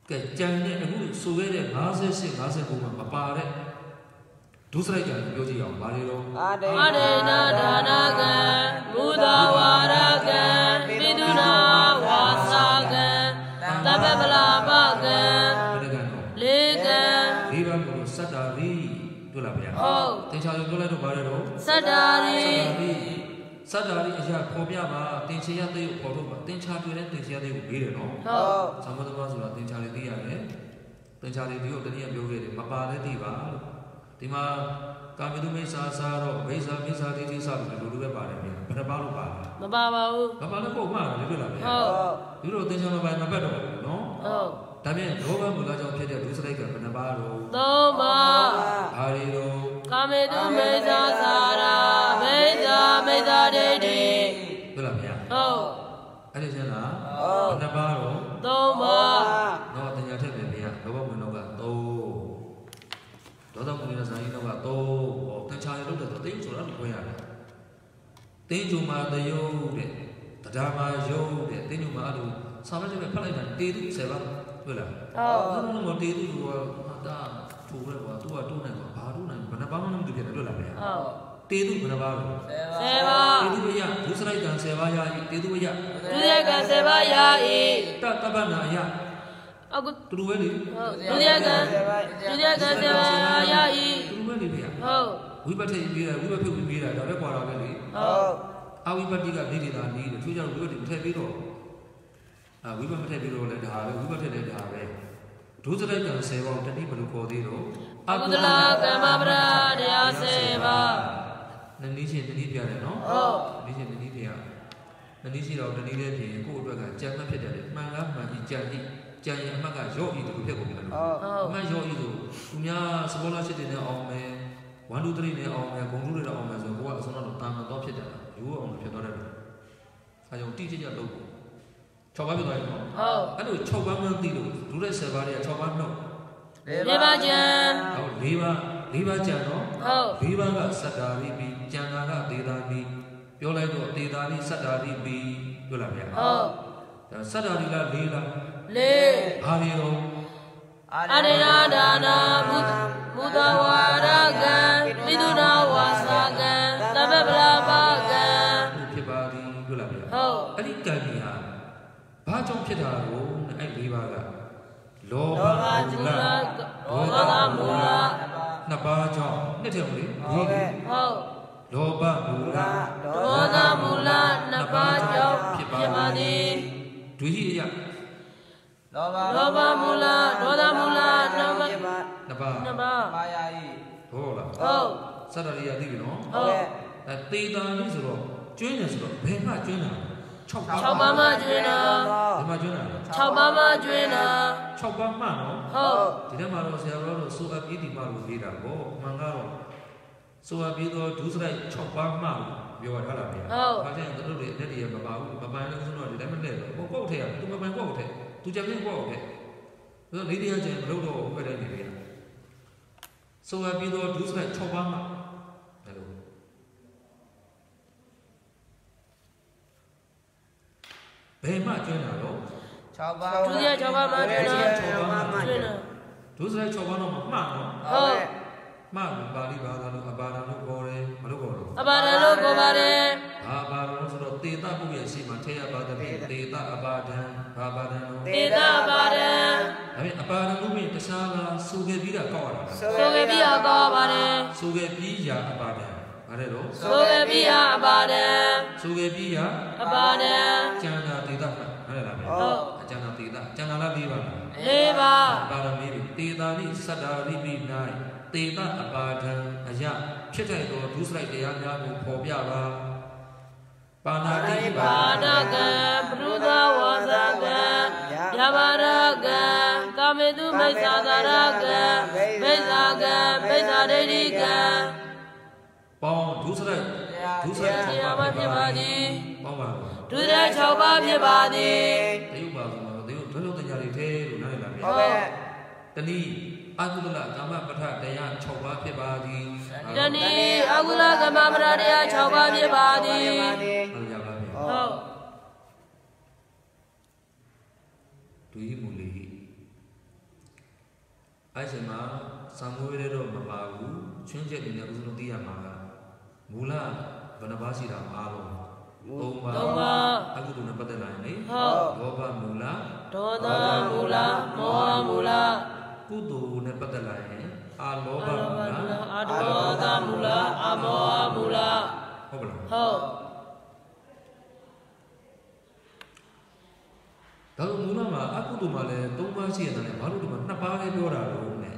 Get Janet, who is so very Nazis, Nazis, Papa. दूसरा क्या योजी आओ बारे लो आदे ना दाना गन बुधा वारा गन विदुना वासा गन तबे बला बागन लेगन रीवा को सदारी दुला बिया ओ ते चालो दुला तो बारे लो सदारी Sadari is a Pobiama, Tinchia, the Portuba, Tincha, Tinchia, the Video. Some of the ones who are Tinchari, Tinchari, the Nia Bugatti, Mapa, Diva, Tima, Kamidu Mesa, Saro, Mesa, Mesa, Tisa, to do a bar, but about Baba. Baba, you know, this one by Nabedo, no? También Roba Mulajo Pedia Dusreka Panabaro Toma Arido Kamedu Mesa Sara Mesa Mesa Dedi Bulamia Arizona Panabaro Toma No Tanya Tebia Roba Munoga To Doda Munina Sainoga To or Tanchai looked at the things around where Tinjuma the Yode Tadama Yode Tinjuma Somebody may play and did 7 Oh, no more did you were two or 2 and Panabam to get a dollar. Oh, Tidu Panabaro. Seva, Tiduya, Usrai and Sevaya, Tiduya, Tuyaga Sevaya, Tatabana, ya. A good Trueli, Tuyaga Sevaya, Trueli. Oh, we better be a we will be a record. Oh, how we better needed and needed. Tuya would take it all. We were to be rolled at Harvey, we were to let Harvey. Do the right and save out any but for the road. Abdullah Gamabra, they are Seva. The Nishi, the Nidia, no? Oh, Nishi, the Nidia. The Nishi of the Nidia, go to a Jama Peter, Manga, Jani, Jani, Maga, Joe, you to pick up. Oh, my Joe, you do. Umia, Savola City, the Ome, 1 to 3 in Ome, concluded Ome, and what was not time adopted. You were on the Pedro. I don't teach you a local. Oh, I know Chobaman Dido, do they survive a Chobano? Livajan, Liva Jano, oh, Viva Sadari, Janaga, Didani, Yolego, Didani, Sadari, B. Yulavia. Oh, the Sadari Lila, Le, Avio, Adinadana, Mudawaragan, Miduna Wasagan, Tababla Bagan, Kibadi, Yulavia. Oh, Adikania. Bajong Pedaro, I Livaga. Loba Mula, Nabajo, literally. Oh, Loba Mula, Nabajo, Pibadi. Do you hear? Loba Mula, Naba, Hola. Oh, Sadaria Divino. Oh, that they done is wrong. Join us, Bema Juna. Chobama Juena, Chobama, oh, Tidamaro Serro, so a pity maru vida, oh, Mangaro. So a bido, do like Chobama, you are Harabia. Oh, I think the little lady of Baba, the lemon leather, or go here, to my boat, to Japan walk. The lady has a road over Olivia. So a bido, do like Chobama. Bema General, Chobama Juena, those like Chobano, oh, Mam, Bali Abana, Malugoro, Abana Gobare, Abano, Tita Buya, Matea, Bada, Tita Abadan, Tita Badan, I mean, Abana, the Sala, Sugevida Kora, Sugevia Gobare, Sugevia Abadan, Arero, Sugevia Abadan, Sugevia Abadan, Jana Tita, oh, Jana Tita, Jana Liva, Leva, Barami, Tita, Sadari, B9, Tita Abadan, Aja, Chitago, Tusra, the Yana, Pobiava, Panadi, Panagan, Bruda Wazagan, Yamaragan, Kamedu Mesagaragan, Mesagan, Mesadedigan, Bon, Tusra, Yama Pibadi, Bomba, to the Choba Pibadi, they were the Yarite, Nana, the knee, Agula, Gama Pata, Dayan, Choba Pibadi, Dani, Agula, Gamamradia, Choba Pibadi, oh, to Imuli. I said, Ma, Samuel Mabagu, change it in the Uzudia Maga. Mula, Banabasi Aro, Oma, Aguduna Badalani, Loba Mula, Toda Mula, Moa Mula, Kudu Nepadalani, Aloba Mula, Adoda Mula, Amoa Mula, Hobla, Ho, 다도 문화마 아쿠도 말에 동바시에다네 바로도 나빠게 표라로 네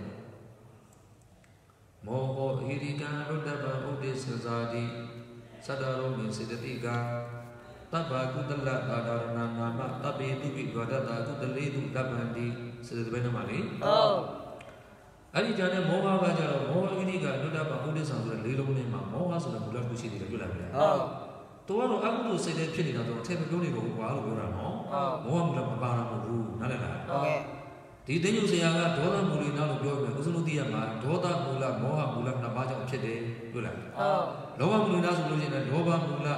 모호 이리가 롯다바 오데스자디 사다로 민세데티가 따바 구달라 다다라나마 따베두기 와다다 구달레두 답반디 세데베나 말이 아니 전에 모하가 저 모하 이리가 롯다바 오데스자디 레롱네마 모하 소는 불러 부시디가 줄라비야 또하로 아무도 세대 필이라도 태백용리로 와로 보라노 모함으로 마바라고 나래라 디 대뉴세야가 도다 물이나로ပြော면 무슨 어디야마 도다 물라 모하 물라 나바정ဖြစ်တယ်တွေ့လားလောဘမူလဆိုလို့ရှိရင်လောဘမူလ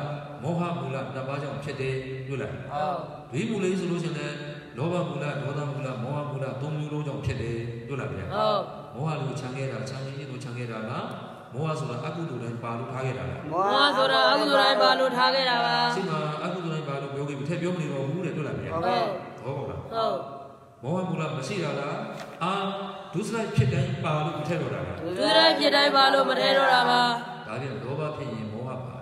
မောဟမူလ나바정ဖြစ်တယ်တွေ့လားဒွိမူလေးဆိုလို့ရှိရင်လောဘမူလဒေါသမူလမောဟမူလသုံးမျိုးလုံးကြောင့်ဖြစ်တယ်တွေ့လားဗျာမောဟလို့ခြံခဲ့တာခြံရင်းလို့ခြံခဲ့တာလားမောဟဆိုတာအကုသိုလ်တိုင်းပါလို့ထားခဲ့တာလားမောဟဆိုတာအကုသိုလ်တိုင်းပါလို့ထားခဲ့တာပါစိတ်မှာအကုသိုလ်တိုင်းပါလို့ပြောခဲ့ပြီထည့်ပြောမနေတော့ဘူးတဲ့တွေ့လားဗျာဟုတ်ဟုတ်လားမောဟမူလမရှိတာလားဒုစရိုက်ဖြစ်တိုင်းပါလို့မထည့်တော့တာလားဒုစရိုက်ဖြစ်တိုင်းပါလို့မထည့်တော့တာပါဒါပြန်လောဘဖြစ်ရင်မောဟပါ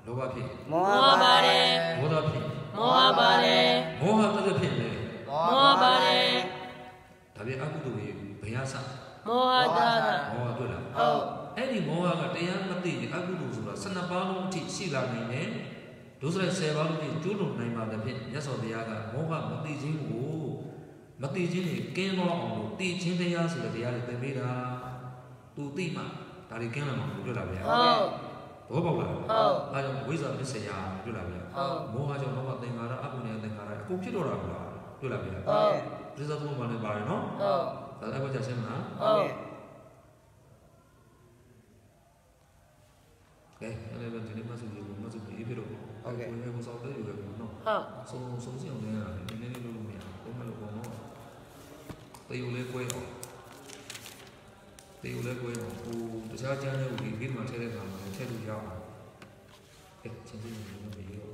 လောဘဖြစ်မောဟပါတယ်ဒေါသဖြစ်မောဟပါတယ်မောဟတစ်ဖြစ်လေမောဟပါတယ်ဒါပြန်အကုသိုလ်တွေဘယ်ရစမောဟတာမောဟတွေ့လားဟုတ်အဲ့ဒီမောဟကတရားမသိရင်အကုသိုလ်ဆိုတာ12ပါးလုံးအထိရှိလာနိုင်တယ်ဒုစရိုက်10ပါးလုံးအထိကျူးလွန်နိုင်ပါတဲ့ဖြင့်မြတ်စွာဘုရားကမောဟမသိခြင်းကိုမသိခြင်းကိုကင်းသောအောင်လို့သိခြင်းတရားဆိုတဲ့တရားတွေသင်ပေးတာသူသိမှဒါတွေကင်းလာမှာတွေ့လားဗျာဟုတ်ဘောပေါက်လားဟုတ်အဲကြောင့်ဝိဇ္ဇာပစ္စယတွေ့လားဗျာမောဟကြောင့်တော့သင်္ခါရအပုညသင်္ခါရအခုဖြစ်တော့တာဗျာတွေ့လားဗျာပရိစ္ဆေသမုပ္ပါဒ်နဲ့ပါတယ်နော်ဒါအဲ့ဘာကြရှင်းမလားကဲအဲ့ဒါဒီနေ့မှဆိုလို့မဆိုပြီးပြီတော့ကိုယ်ကိုစောက်တဲ့ယူခဲ့ပြီနော်ဆုံးစီအောင်နေတာနည်းနည်းလေးလုပ်လို့မရဘူးမလို့ပေါ့နော်တေယူလေးကွဲအောင်တေယူလေးကွဲအောင်ဟိုတခြားကျန်းတဲ့ဟိုဒီမှာထည့်တဲ့ခါမှာထည့်လို့ရအောင်ချင်းချင်းလေးလုပ်ပြီးရော